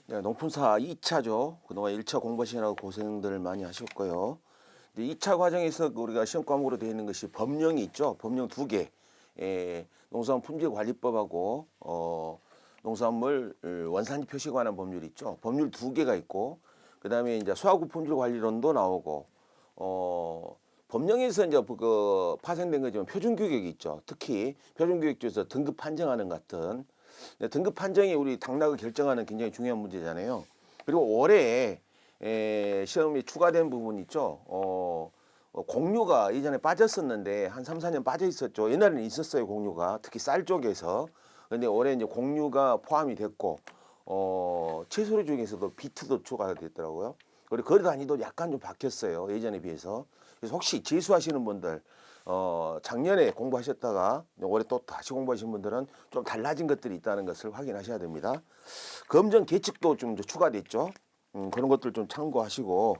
네, 농품사 2차죠. 그동안 1차 공부하시느라고 고생들 많이 하셨고요. 이제 2차 과정에서 우리가 시험 과목으로 되어 있는 것이 법령이 있죠. 법령 두 개. 농수산 품질관리법하고 농산물 원산지 표시에 관한 법률이 있죠. 법률 두 개가 있고 그다음에 이제 수화구 품질관리론도 나오고 법령에서 이제 파생된 거지만 표준규격이 있죠. 특히 표준규격 중에서 등급 판정하는 같은 등급 판정이 우리 당락을 결정하는 굉장히 중요한 문제잖아요. 그리고 올해 시험이 추가된 부분 있죠. 공유가 예전에 빠졌었는데 한 3, 4년 빠져 있었죠. 옛날에는 있었어요, 공유가. 특히 쌀 쪽에서. 근데 올해 이제 공유가 포함이 됐고 채소류 중에서도 비트도 추가가 됐더라고요. 그리고 거리 단위도 약간 좀 바뀌었어요, 예전에 비해서. 그래서 혹시 재수하시는 분들 작년에 공부하셨다가 올해 또 다시 공부하신 분들은 좀 달라진 것들이 있다는 것을 확인하셔야 됩니다. 검정 계측도 좀 추가됐죠. 그런 것들 좀 참고하시고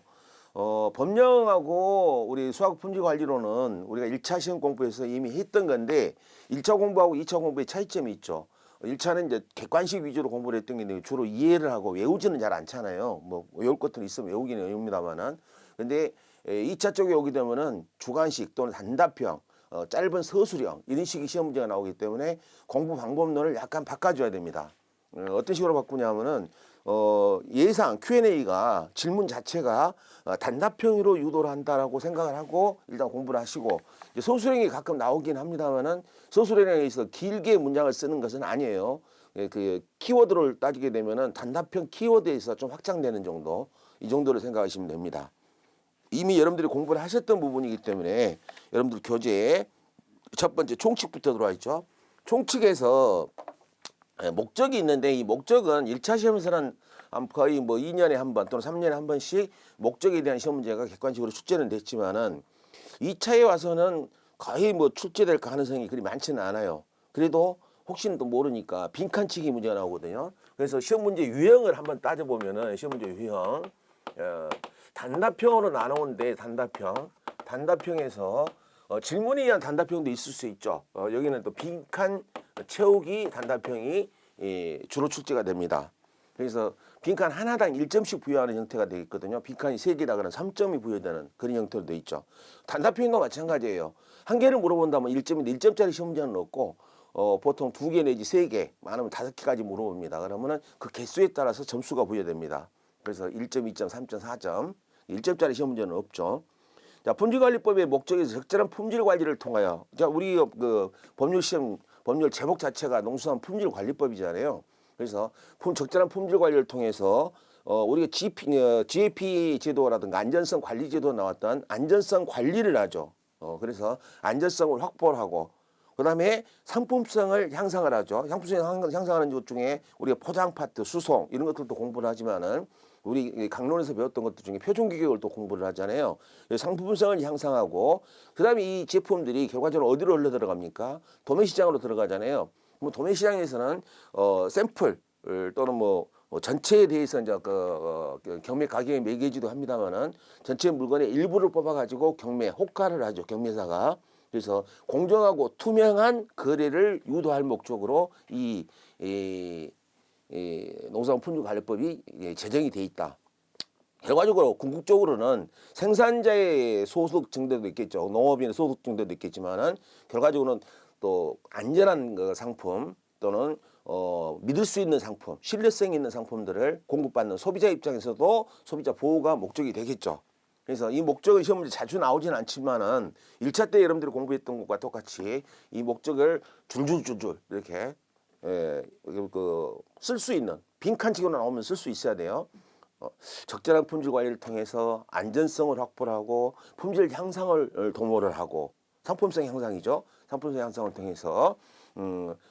법령하고 우리 수학 품질 관리로는 우리가 1차 시험 공부에서 이미 했던 건데 1차 공부하고 2차 공부의 차이점이 있죠. 1차는 이제 객관식 위주로 공부를 했던 게 주로 이해를 하고 외우지는 잘 않잖아요. 뭐 외울 것들이 있으면 외우기는 외웁니다만은. 근데 2차 쪽에 오게 되면은 주관식 또는 단답형, 짧은 서술형 이런 식의 시험 문제가 나오기 때문에 공부 방법론을 약간 바꿔줘야 됩니다. 어떤 식으로 바꾸냐면은 예상 Q&A가 질문 자체가 단답형으로 유도를 한다라고 생각을 하고 일단 공부를 하시고 이제 서술형이 가끔 나오긴 합니다만은 서술형에 있어 길게 문장을 쓰는 것은 아니에요. 그 키워드를 따지게 되면은 단답형 키워드에 있어 좀 확장되는 정도 이 정도를 생각하시면 됩니다. 이미 여러분들이 공부를 하셨던 부분이기 때문에 여러분들 교재에 첫 번째 총칙부터 들어와 있죠. 총칙에서 목적이 있는데 이 목적은 1차 시험에서는 거의 뭐 2년에 한 번 또는 3년에 한 번씩 목적에 대한 시험 문제가 객관식으로 출제는 됐지만은 2차에 와서는 거의 뭐 출제될 가능성이 그리 많지는 않아요. 그래도 혹시는 또 모르니까 빈칸치기 문제가 나오거든요. 그래서 시험 문제 유형을 한번 따져보면은 시험 문제 유형 단답형으로 나누는데 단답형에서 질문에 의한 단답형도 있을 수 있죠. 여기는 또 빈칸 채우기 단답형이 주로 출제가 됩니다. 그래서 빈칸 하나당 1점씩 부여하는 형태가 되겠거든요. 빈칸이 3개다 그러면 3점이 부여되는 그런 형태로 되어 있죠. 단답형과 마찬가지예요. 한 개를 물어본다면 1점인데 1점짜리 시험 문제는 없고 보통 2개 내지 3개 많으면 5개까지 물어봅니다. 그러면은 그 개수에 따라서 점수가 부여됩니다. 그래서 1점, 2점, 3점, 4점 1점짜리 시험 문제는 없죠. 자, 품질관리법의 목적에서 적절한 품질 관리를 통하여 자, 우리 그 법률 시험 법률 제목 자체가 농수산 품질관리법이잖아요. 그래서 적절한 품질 관리를 통해서 우리가 GAP 제도라든가 안전성 관리 제도 나왔던 안전성 관리를 하죠. 그래서 안전성을 확보를 하고 그다음에 상품성을 향상을 하죠. 상품성을 향상하는 것 중에 우리가 포장 파트, 수송 이런 것들도 공부를 하지만은 우리 강론에서 배웠던 것들 중에 표준 규격을 또 공부를 하잖아요. 상품성을 향상하고 그다음에 이 제품들이 결과적으로 어디로 흘러 들어갑니까? 도매 시장으로 들어가잖아요. 뭐 도매 시장에서는 샘플 또는 뭐 전체에 대해서 이제 경매 가격에 매기지도 합니다만은 전체 물건의 일부를 뽑아 가지고 경매 호가를 하죠. 경매사가. 그래서 공정하고 투명한 거래를 유도할 목적으로 이 농산물 품질관리법이 제정이 돼 있다. 결과적으로 궁극적으로는 생산자의 소득 증대도 있겠죠. 농업인의 소득 증대도 있겠지만은 결과적으로는 또 안전한 그 상품 또는 믿을 수 있는 상품, 신뢰성 있는 상품들을 공급받는 소비자 입장에서도 소비자 보호가 목적이 되겠죠. 그래서 이 목적은 시험 문제 자주 나오진 않지만은 1차 때 여러분들이 공부했던 것과 똑같이 이 목적을 줄줄줄줄 이렇게 쓸 수 있는 빈칸치기로 나오면 쓸 수 있어야 돼요. 적절한 품질 관리를 통해서 안전성을 확보를 하고 품질 향상을 도모를 하고 상품성 향상이죠. 상품성 향상을 통해서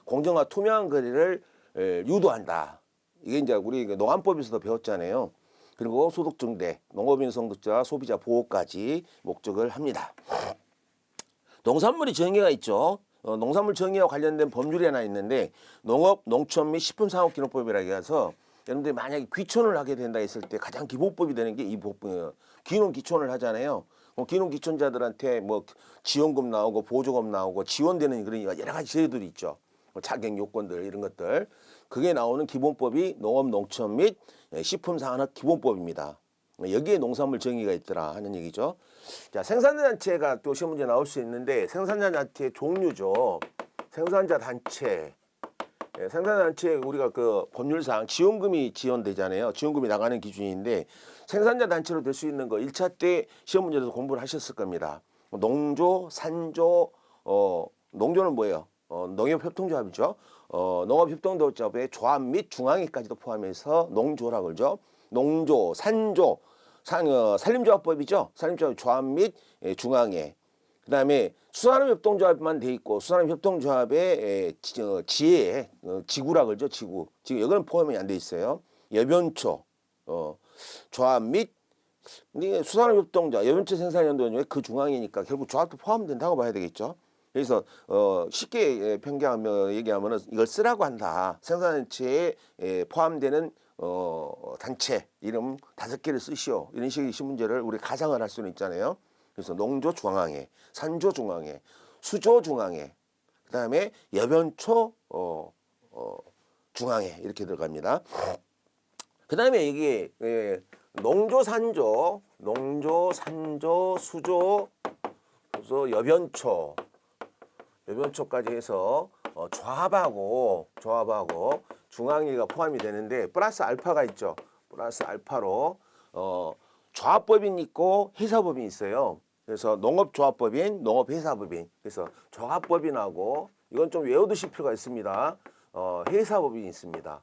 공정과 투명한 거래를 유도한다. 이게 이제 우리 농안법에서도 배웠잖아요. 그리고 소득 증대, 농업인 성득자, 소비자 보호까지 목적을 합니다. 농산물이 정의가 있죠. 농산물 정의와 관련된 법률이 하나 있는데 농업, 농촌 및 식품산업기능법이라고 해서 여러분들이 만약에 귀촌을 하게 된다 했을 때 가장 기본법이 되는 게 이 법이에요. 귀농 귀촌을 하잖아요. 귀농 귀촌자들한테 뭐 지원금 나오고 보조금 나오고 지원되는 그런 여러 가지 제도들이 있죠. 자격 요건들 이런 것들 그게 나오는 기본법이 농업, 농촌 및 식품산업 기본법입니다. 여기에 농산물 정의가 있더라 하는 얘기죠. 자, 생산자 단체가 또 시험 문제 나올 수 있는데 생산자 단체의 종류죠. 생산자 단체. 생산자 단체 우리가 그 법률상 지원금이 지원되잖아요. 지원금이 나가는 기준인데 생산자 단체로 될 수 있는 거 1차 때 시험 문제에서 공부를 하셨을 겁니다. 농조, 산조, 농조는 뭐예요? 농협협동조합이죠. 농업협동조합의 조합 및 중앙회까지도 포함해서 농조라고 그러죠. 농조, 산조, 산림조합법이죠. 산림조합 조합 및 중앙회. 그다음에 수산업협동조합만 돼 있고 수산업협동조합의 지혜, 지구라고 그러죠. 지구. 지금 여기는 포함이 안 돼 있어요. 여변초, 조합 및 수산업협동조합, 여변초 생산연도에 그 중앙이니까 결국 조합도 포함된다고 봐야 되겠죠. 그래서 쉽게 편견하면 얘기하면은 이걸 쓰라고 한다. 생산단체에 포함되는 단체 이름 5개를 쓰시오. 이런 식의 시문제를 우리 가상을 할 수는 있잖아요. 그래서 농조 중앙회, 산조 중앙회, 수조 중앙회, 그다음에 여변초 중앙회 이렇게 들어갑니다. 그다음에 이게 농조, 산조, 수조, 그래서 여변초까지 해서 조합하고 중앙위가 포함이 되는데 플러스 알파가 있죠. 플러스 알파로 조합법인 있고 회사법인 있어요. 그래서 농업조합법인, 농업회사법인. 그래서 조합법인하고 이건 좀 외워두실 필요가 있습니다. 회사법인이 있습니다.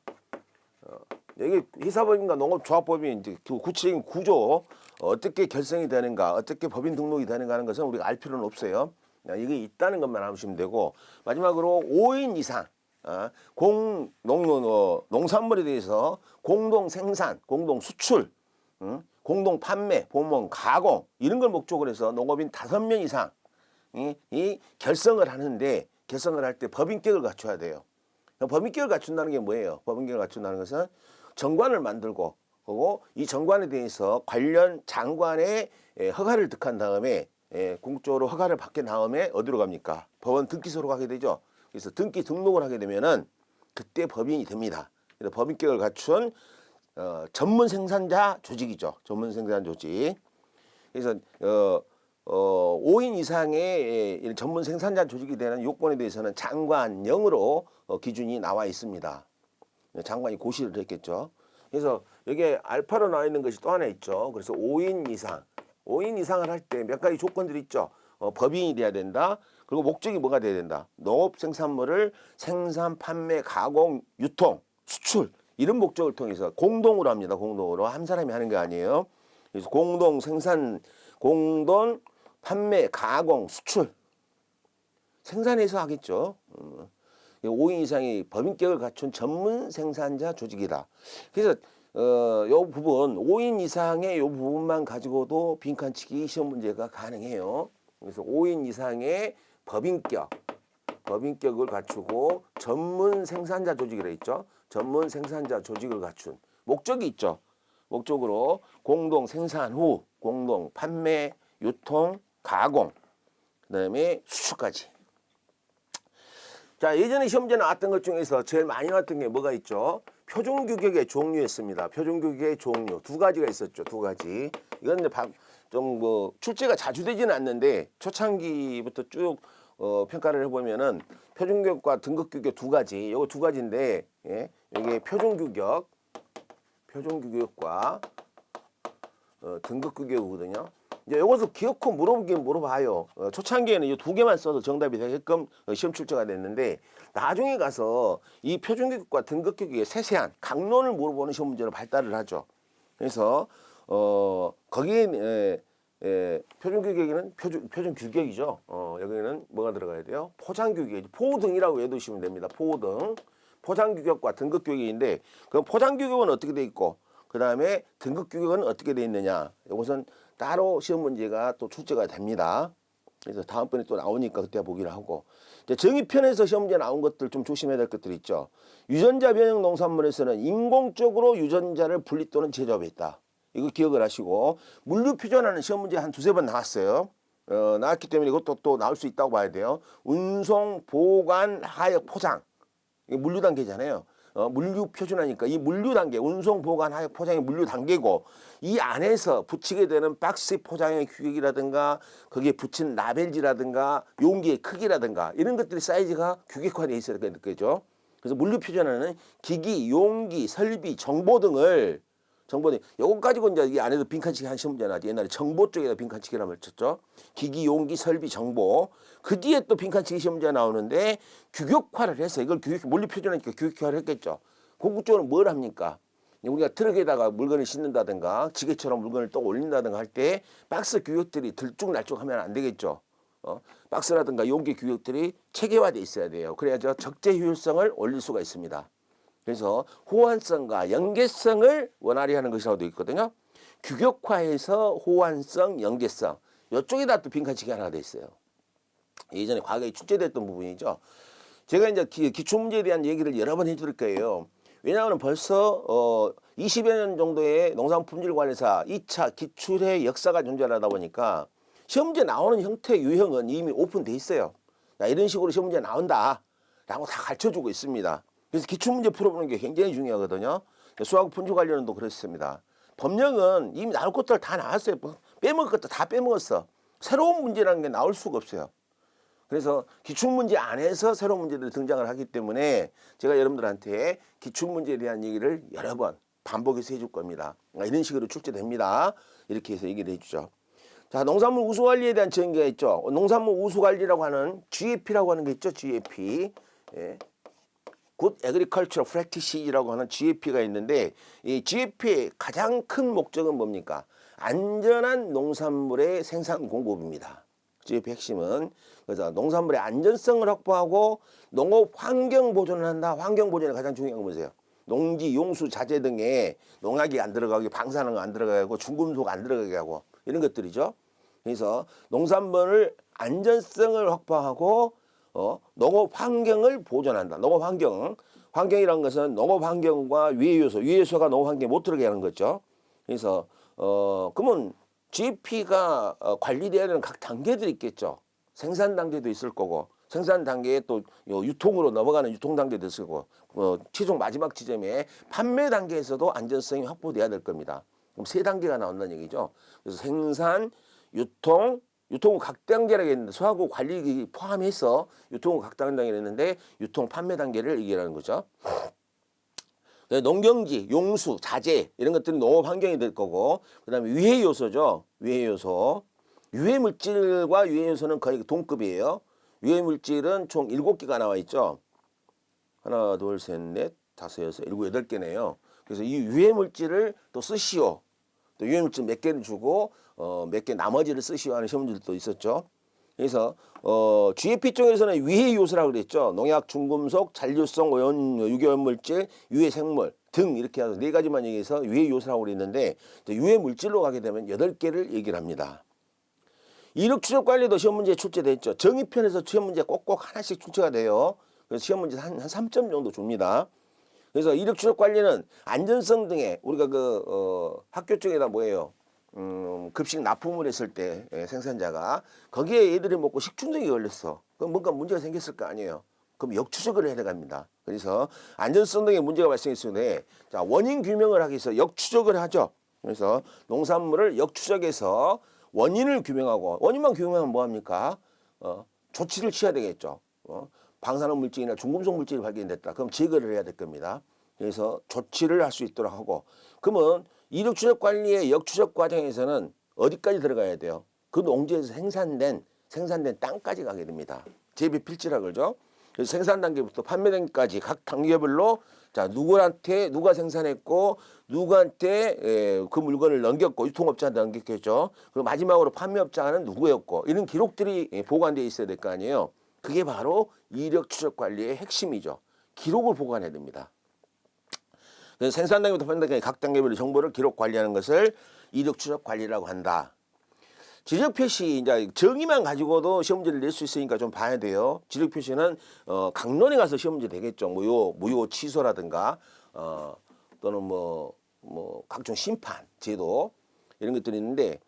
여기 회사법인과 농업조합법인 이제 구체적인 구조 어떻게 결성이 되는가, 어떻게 법인 등록이 되는가 하는 것은 우리가 알 필요는 없어요. 이게 있다는 것만 아시면 되고 마지막으로 5인 이상 농산물에 대해서 공동 생산, 공동 수출, 공동 판매, 보험, 가공 이런 걸 목적으로 해서 농업인 5명 이상 이 결성을 하는데 결성을 할 때 법인격을 갖춰야 돼요. 법인격을 갖춘다는 게 뭐예요? 법인격을 갖춘다는 것은 정관을 만들고 그리고 이 정관에 대해서 관련 장관의 허가를 득한 다음에 궁극적으로 허가를 받게 다음에 어디로 갑니까? 법원 등기소로 가게 되죠. 그래서 등기 등록을 하게 되면은 그때 법인이 됩니다. 그래서 법인격을 갖춘 전문 생산자 조직이죠. 전문 생산 조직. 그래서 5인 이상의 전문 생산자 조직이 되는 요건에 대해서는 장관령으로 기준이 나와 있습니다. 장관이 고시를 했겠죠. 그래서 여기에 알파로 나와 있는 것이 또 하나 있죠. 그래서 5인 이상. 5인 이상을 할 때 몇 가지 조건들이 있죠. 법인이 돼야 된다. 그리고 목적이 뭐가 돼야 된다. 농업 생산물을 생산, 판매, 가공, 유통, 수출 이런 목적을 통해서 공동으로 합니다. 공동으로 한 사람이 하는 게 아니에요. 그래서 공동 생산, 공동 판매, 가공, 수출 생산해서 하겠죠. 5인 이상의 법인격을 갖춘 전문 생산자 조직이다. 그래서 요 부분 5인 이상의 요 부분만 가지고도 빈칸치기 시험 문제가 가능해요. 그래서 5인 이상의 법인격을 갖추고 전문 생산자 조직이라 있죠. 전문 생산자 조직을 갖춘 목적이 있죠. 목적으로 공동 생산 후 공동 판매, 유통, 가공, 그다음에 수출까지. 자, 예전에 시험 문제 나왔던 것 중에서 제일 많이 나왔던 게 뭐가 있죠? 표준규격의 종류였습니다. 표준규격의 종류 2가지가 있었죠. 2가지. 이건 좀 뭐 출제가 자주 되지는 않는데 초창기부터 쭉 평가를 해보면은 표준규격과 등급규격 2가지. 요거 2가지인데 이게 표준규격과 등급규격이거든요. 이제 요것을 기어코 물어보긴 물어봐요. 초창기에는 이 2개만 써도 정답이 되게끔 시험 출제가 됐는데 나중에 가서 이 표준교육과 등급교육의 세세한 강론을 물어보는 시험 문제로 발달을 하죠. 그래서 거기에 표준교육에는 표준규격이죠. 여기는 뭐가 들어가야 돼요? 포장규격이죠. 포등이라고 외우시면 됩니다. 포등. 포장규격과 등급교육인데 그 포장규격은 어떻게 돼 있고 그 다음에 등급규격은 어떻게 돼 있느냐. 이것은 따로 시험 문제가 또 출제가 됩니다. 그래서 다음번에 또 나오니까 그때 보기를 하고 이제 정의편에서 시험 문제 나온 것들 좀 조심해야 될 것들이 있죠. 유전자 변형 농산물에서는 인공적으로 유전자를 분리 또는 제조했다. 이거 기억을 하시고 물류 표준화는 시험 문제 한 2-3번 나왔어요. 나왔기 때문에 이것도 또 나올 수 있다고 봐야 돼요. 운송, 보관, 하역, 포장. 이게 물류 단계잖아요. 물류 표준하니까 이 물류 단계, 운송, 보관, 하역, 포장의 물류 단계고 이 안에서 붙이게 되는 박스 포장의 규격이라든가 거기에 붙인 라벨지라든가 용기의 크기라든가 이런 것들이 사이즈가 규격화되어 있어야 되겠죠. 그래서 물류 표준화는 기기, 용기, 설비, 정보 등을 요거 가지고 이제 이 안에도 빈칸치기 한 시험 문제 나지. 옛날에 정보 쪽에다 빈칸치기라고 을 쳤죠. 기기, 용기, 설비, 정보. 그 뒤에 또 빈칸치기 시험 문제 나오는데 규격화를 해서 이걸 물류 표준화니까 규격화를 했겠죠. 궁극적으로 뭘 합니까? 우리가 트럭에다가 물건을 싣는다든가 지게처럼 물건을 또 올린다든가 할 때 박스 규격들이 들쭉날쭉하면 안 되겠죠. 박스라든가 용기 규격들이 체계화돼 있어야 돼요. 그래야 적재 효율성을 올릴 수가 있습니다. 그래서 호환성과 연계성을 원활히 하는 것이라고 되어 있거든요. 규격화해서 호환성, 연계성 이쪽에다 또 빈칸치기 하나 돼 있어요. 예전에 과거에 출제됐던 부분이죠. 제가 이제 기출문제에 대한 얘기를 여러 번 해드릴 거예요. 왜냐하면 벌써 20여 년 정도의 농산품질관리사 2차 기출의 역사가 존재하다 보니까 시험 문제 나오는 형태 유형은 이미 오픈돼 있어요. 이런 식으로 시험 문제 나온다라고 다 가르쳐주고 있습니다. 그래서 기출문제 풀어보는 게 굉장히 중요하거든요. 수학 분수 관련도 그렇습니다. 법령은 이미 나올 것들 다 나왔어요. 빼먹을 것도 다 빼먹었어. 새로운 문제라는 게 나올 수가 없어요. 그래서 기출문제 안에서 새로운 문제들이 등장을 하기 때문에 제가 여러분들한테 기출문제에 대한 얘기를 여러 번 반복해서 해줄 겁니다. 이런 식으로 출제됩니다. 이렇게 해서 얘기를 해주죠. 자, 농산물 우수관리에 대한 정의가 있죠. 농산물 우수관리라고 하는 GAP라고 하는 게 있죠. GAP. 예. Good Agricultural Practices라고 하는 GAP가 있는데 이 GAP의 가장 큰 목적은 뭡니까? 안전한 농산물의 생산 공급입니다. GAP 핵심은 그래서 농산물의 안전성을 확보하고 농업 환경 보존을 한다. 환경 보존이 가장 중요한 거 보세요. 농지, 용수, 자재 등에 농약이 안 들어가게, 방사능 안 들어가게 하고 중금속 안 들어가게 하고 이런 것들이죠. 그래서 농산물을 안전성을 확보하고 농업 환경을 보존한다. 농업 환경이라는 것은 농업 환경과 위해 요소가 농업 환경에 못 들어가게 하는 거죠. 그래서 그러면 GAP가 관리되어야 되는 각 단계들이 있겠죠. 생산 단계도 있을 거고 생산 단계에 또 유통으로 넘어가는 유통 단계도 있을 거고 최종 마지막 지점에 판매 단계에서도 안전성이 확보돼야 될 겁니다. 그럼 세 단계가 나온다는 얘기죠. 그래서 생산, 유통은 각 단계라고 했는데 소하고 관리 포함해서 유통은 각 단계라고 했는데 유통 판매 단계를 얘기하는 거죠. 농경지, 용수, 자재 이런 것들은 농업 환경이 될 거고 그다음에 유해 요소죠. 유해 요소. 유해 물질과 유해 요소는 거의 동급이에요. 유해 물질은 총 7개가 나와 있죠. 하나, 둘, 셋, 넷, 다섯, 여섯, 일곱, 8개네요. 그래서 이 유해 물질을 또 쓰시오. 또 유해 물질 몇 개를 주고 몇 개 나머지를 쓰시오 하는 시험들도 있었죠. 그래서 GAP 쪽에서는 위해 요소라고 그랬죠. 농약, 중금속, 잔류성 오염, 유기오염 물질, 유해 생물 등 이렇게 해서 4가지만 얘기해서 유해 요소라고 그랬는데 유해 물질로 가게 되면 8개를 얘기를 합니다. 이력 추적 관리도 시험 문제에 출제됐죠. 정의편에서 시험 문제 꼭꼭 하나씩 출제가 돼요. 그래서 시험 문제 한 3점 정도 줍니다. 그래서 이력 추적 관리는 안전성 등의 우리가 학교 쪽에다 뭐예요? 급식 납품을 했을 때 생산자가 거기에 애들이 먹고 식중독이 걸렸어. 그럼 뭔가 문제가 생겼을 거 아니에요. 그럼 역추적을 해야 됩니다. 그래서 안전성 등의 문제가 발생했을 때 자, 원인 규명을 하기 위해서 역추적을 하죠. 그래서 농산물을 역추적해서 원인을 규명하고 원인만 규명하면 뭐합니까? 조치를 취해야 되겠죠. 방사능 물질이나 중금속 물질이 발견됐다. 그럼 제거를 해야 될 겁니다. 그래서 조치를 할 수 있도록 하고 그러면 이력 추적 관리의 역추적 과정에서는 어디까지 들어가야 돼요? 그 농지에서 생산된 땅까지 가게 됩니다. 재배 필지라 그러죠. 그래서 생산 단계부터 판매 단계까지 각 단계별로 자 누구한테 누가 생산했고 누구한테 그 물건을 넘겼고 유통업자한테 넘겼겠죠. 그리고 마지막으로 판매업자는 누구였고 이런 기록들이 보관되어 있어야 될 거 아니에요. 그게 바로 이력 추적 관리의 핵심이죠. 기록을 보관해야 됩니다. 그래서 생산 단계부터 판매 단계 각 단계별로 정보를 기록 관리하는 것을 이력 추적 관리라고 한다. 지적 표시 이제 정의만 가지고도 시험 문제를 낼 수 있으니까 좀 봐야 돼요. 지적 표시는 강론에 가서 시험 문제 되겠죠. 무효 취소라든가 또는 뭐 각종 심판 제도 이런 것들이 있는데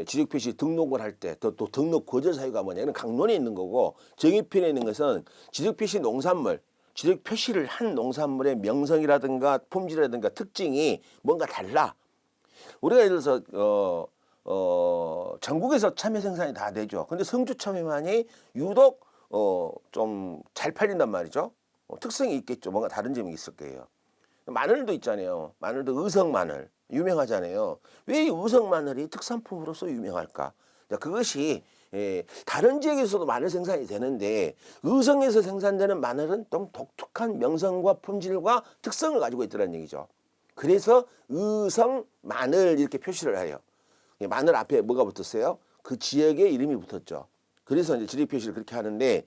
지적 표시 등록을 할 때 또 등록 거절 사유가 뭐냐 이런 강론에 있는 거고 정의편에 있는 것은 지적 표시 농산물 지적 표시를 한 농산물의 명성이라든가 품질이라든가 특징이 뭔가 달라. 우리가 예를 들어서 전국에서 참외 생산이 다 되죠. 근데 성주 참외만이 유독 좀 잘 팔린단 말이죠. 특성이 있겠죠. 뭔가 다른 점이 있을 거예요. 마늘도 있잖아요. 마늘도 의성 마늘 유명하잖아요. 왜 이 의성 마늘이 특산품으로서 유명할까? 자, 그것이 다른 지역에서도 마늘 생산이 되는데 의성에서 생산되는 마늘은 좀 독특한 명성과 품질과 특성을 가지고 있다는 얘기죠. 그래서 의성 마늘 이렇게 표시를 해요. 마늘 앞에 뭐가 붙었어요? 그 지역의 이름이 붙었죠. 그래서 이제 지리 표시를 그렇게 하는데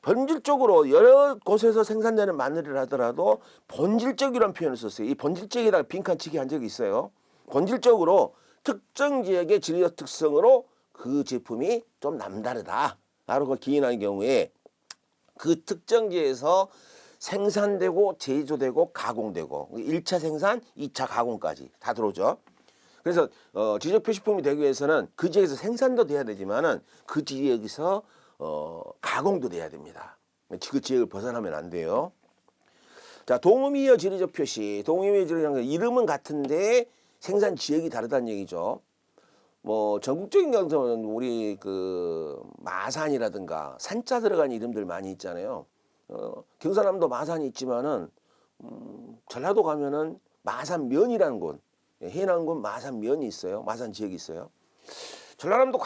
본질적으로 여러 곳에서 생산되는 마늘을 하더라도 본질적이라는 표현을 썼어요. 이 본질적이라고 빈칸치기 한 적이 있어요. 본질적으로 특정 지역의 지리적 특성으로 그 제품이 좀 남다르다 라고 기인하는 경우에 그 특정 지에서 생산되고 제조되고 가공되고 1차 생산, 2차 가공까지 다 들어오죠. 그래서 지적 표시품이 되기 위해서는 그 지역에서 생산도 돼야 되지만은 그 지역에서 가공도 돼야 됩니다. 그 지역을 벗어나면 안 돼요. 자, 동음이어 지리적 표시. 동음이어 지리적 표시 이름은 같은데 생산 지역이 다르다는 얘기죠. 뭐 전국적인 경우는 우리 그 마산이라든가 산자 들어간 이름들 많이 있잖아요. 경상남도 마산이 있지만은 전라도 가면은 마산면이라는 곳, 해남군 마산면이 있어요. 마산 지역이 있어요. 전라남도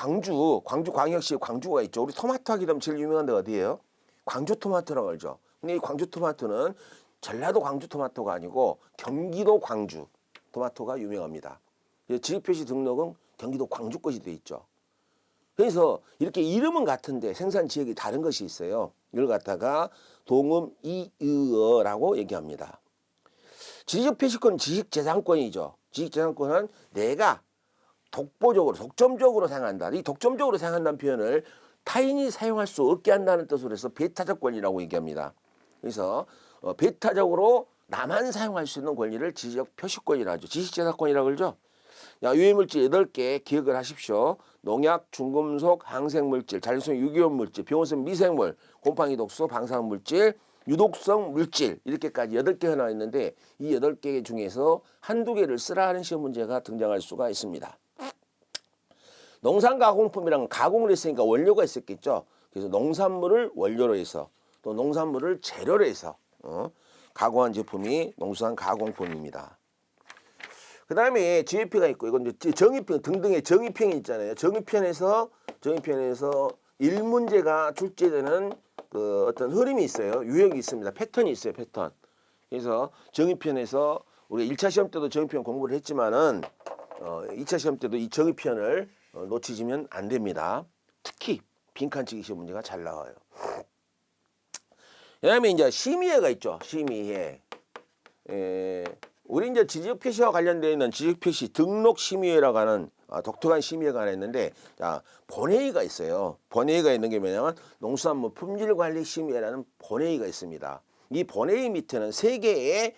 광주광역시에 광주가 있죠. 우리 토마토 하기 되면 제일 유명한 데가 어디예요? 광주 토마토라고 알죠. 근데 이 광주 토마토는 전라도 광주 토마토가 아니고 경기도 광주 토마토가 유명합니다. 지역표시 등록은 경기도 광주 것이 돼 있죠. 그래서 이렇게 이름은 같은데 생산 지역이 다른 것이 있어요. 이걸 갖다가 동음 이의어라고 얘기합니다. 지적 표시권 지식재산권이죠. 지식재산권은 내가 독보적으로 독점적으로 사용한다. 이 독점적으로 사용한다는 표현을 타인이 사용할 수 없게 한다는 뜻으로 해서 배타적 권리라고 얘기합니다. 그래서 배타적으로 나만 사용할 수 있는 권리를 지적 표시권이라고 하죠. 지식재산권이라고 그러죠. 유해물질 8개 기억을 하십시오. 농약, 중금속, 항생물질, 잔류성 유기온 물질, 병원성 미생물, 곰팡이 독소, 방사능 물질, 유독성 물질 이렇게까지 8개가 나와 있는데 이 8개 중에서 한두 개를 쓰라 하는 시험 문제가 등장할 수가 있습니다. 농산가공품이란 가공을 했으니까 원료가 있었겠죠. 그래서 농산물을 원료로 해서 또 농산물을 재료로 해서 가공한 제품이 농산가공품입니다. 그 다음에 GAP가 있고 이건 이제 정의평 등등의 정의평이 있잖아요. 정의편에서 1문제가 출제되는 그 어떤 흐름이 있어요. 유형이 있습니다. 패턴이 있어요. 패턴. 그래서 정의편에서 우리가 1차 시험 때도 정의편 공부를 했지만은 2차 시험 때도 이 정의편을 놓치시면 안 됩니다. 특히 빈칸치기 시험 문제가 잘 나와요. 그다음에 이제 심의회가 있죠. 심의회. 우리 이제 지적 표시와 관련되어 있는 지적 표시 등록 심의회라고 하는 독특한 심의회가 하나 있는데, 자, 본회의가 있어요. 본회의가 있는 게 뭐냐면 농수산물 품질관리 심의회라는 본회의가 있습니다. 이 본회의 밑에는 3개의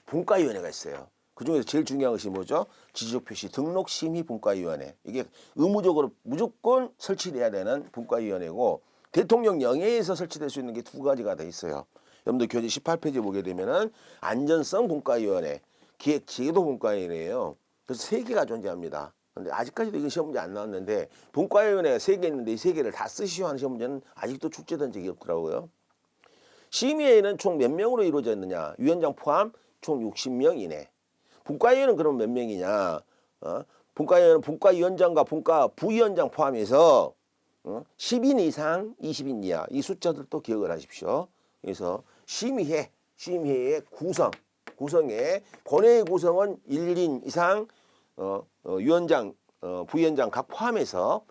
분과위원회가 있어요. 그 중에서 제일 중요한 것이 뭐죠? 지적 표시 등록 심의 분과위원회. 이게 의무적으로 무조건 설치돼야 되는 분과위원회고 대통령 영해에서 설치될 수 있는 게 2가지가 더 있어요. 여러분들 교재 18페이지 보게 되면은 안전성 분과위원회, 기획제도 분과위원회예요. 그래서 3개가 존재합니다. 근데 아직까지도 이건 시험 문제 안 나왔는데 분과위원회가 3개 있는데 이 3개를 다 쓰시오 하는 시험 문제는 아직도 출제된 적이 없더라고요. 심의회는 총 몇 명으로 이루어져 있느냐? 위원장 포함 총 60명 이내. 분과위원은 그럼 몇 명이냐? 분과위원은 분과위원장과 분과부위원장 포함해서 10인 이상 20인 이하 이 숫자들도 기억을 하십시오. 그래서 심의회의 구성에 본회의 구성은 1인 이상 위원장, 부위원장 각 포함해서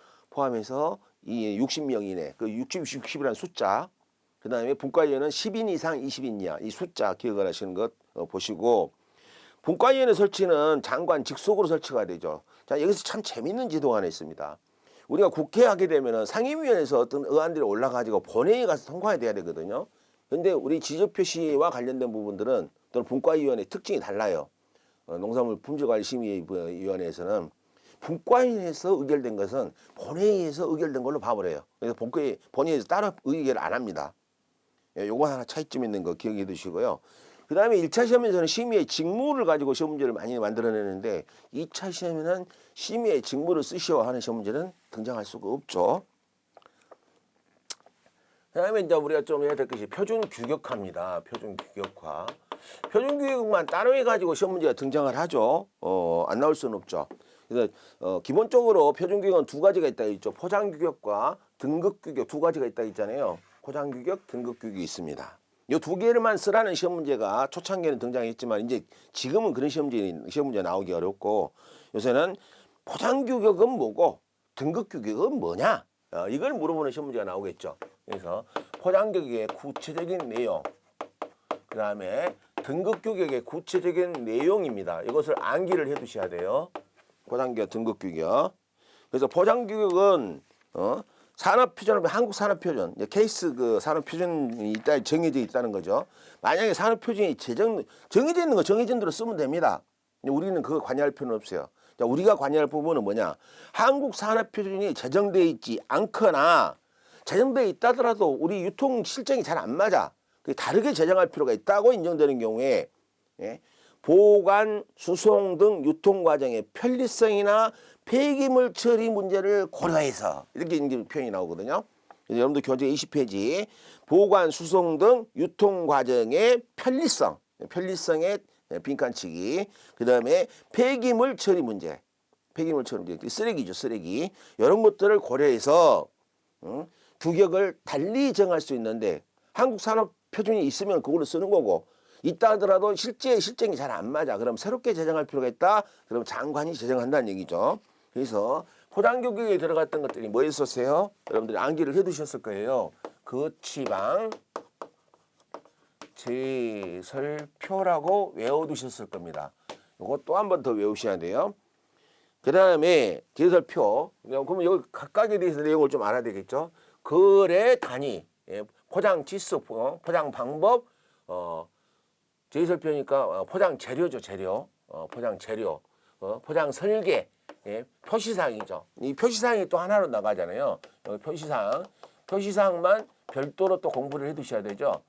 이 60명 이내 그 60이라는 숫자. 그 다음에 분과위원은 10인 이상 20인 이하 이 숫자 기억을 하시는 것 보시고, 분과위원회 설치는 장관 직속으로 설치가 되죠. 자, 여기서 참 재밌는 지도가 하나 있습니다. 우리가 국회 하게 되면은 상임위원회에서 어떤 의안들이 올라가지고 본회의에 가서 통과해야 돼야 되거든요. 근데 우리 지적표시와 관련된 부분들은 또는 분과위원회 특징이 달라요. 농산물 품질관리심의위원회에서는 분과위에서 의결된 것은 본회의에서 의결된 걸로 봐버려요. 그래서 본회의에서 따로 의결을 안 합니다. 예, 요거 하나 차이점 있는 거 기억해 두시고요. 그 다음에 1차 시험에서는 심의의 직무를 가지고 시험 문제를 많이 만들어내는데 2차 시험에는 심의의 직무를 쓰시오 하는 시험 문제는 등장할 수가 없죠. 그 다음에 이제 우리가 좀 해야 될 것이 표준 규격화입니다. 표준 규격화. 표준 규격만 따로 해가지고 시험 문제가 등장을 하죠. 안 나올 수는 없죠. 그래서 기본적으로 표준 규격은 두 가지가 있다 있죠. 포장 규격과 등급 규격 두 가지가 있다 있잖아요. 포장 규격, 등급 규격이 있습니다. 이 두 개를만 쓰라는 시험 문제가 초창기에는 등장했지만 이제 지금은 그런 시험 문제 나오기 어렵고 요새는 포장 규격은 뭐고 등급 규격은 뭐냐 이걸 물어보는 시험 문제가 나오겠죠. 그래서 포장 규격의 구체적인 내용, 그 다음에 등급 규격의 구체적인 내용입니다. 이것을 암기를 해두셔야 돼요. 포장 규격, 등급 규격. 그래서 포장 규격은 산업표준은 한국 산업표준, 케이스 그 산업표준이 있다 정해져 있다는 거죠. 만약에 산업표준이 정해져 있는 거 정해진 대로 쓰면 됩니다. 우리는 그거 관여할 필요는 없어요. 자, 우리가 관여할 부분은 뭐냐? 한국 산업표준이 제정돼 있지 않거나 제정돼 있다더라도 우리 유통 실정이 잘 안 맞아. 다르게 제정할 필요가 있다고 인정되는 경우에 보관, 수송 등 유통 과정의 편리성이나 폐기물 처리 문제를 고려해서 이렇게 이제 표현이 나오거든요. 여러분들 교재 20페이지 보관, 수송 등 유통 과정의 편리성의 빈칸치기. 그 다음에 폐기물 처리 문제, 쓰레기죠, 쓰레기. 이런 것들을 고려해서 규격을 달리 정할 수 있는데 한국 산업 표준이 있으면 그걸로 쓰는 거고 있다 하더라도 실정이 잘 안 맞아. 그럼 새롭게 제정할 필요가 있다. 그럼 장관이 제정한다는 얘기죠. 그래서 포장 규격에 들어갔던 것들이 뭐였었어요? 여러분들이 암기를 해두셨을 거예요. 거치방 제설표라고 외워두셨을 겁니다. 이거 또 한 번 더 외우셔야 돼요. 그 다음에 제설표. 그러면 여기 각각에 대해서 내용을 좀 알아야 되겠죠. 거래 단위, 포장 지수, 포장 방법, 제설표니까 포장 재료죠, 재료. 포장 재료, 포장 설계, 표시사항이죠. 이 표시사항이 또 하나로 나가잖아요. 여기 표시사항만 별도로 또 공부를 해두셔야 되죠.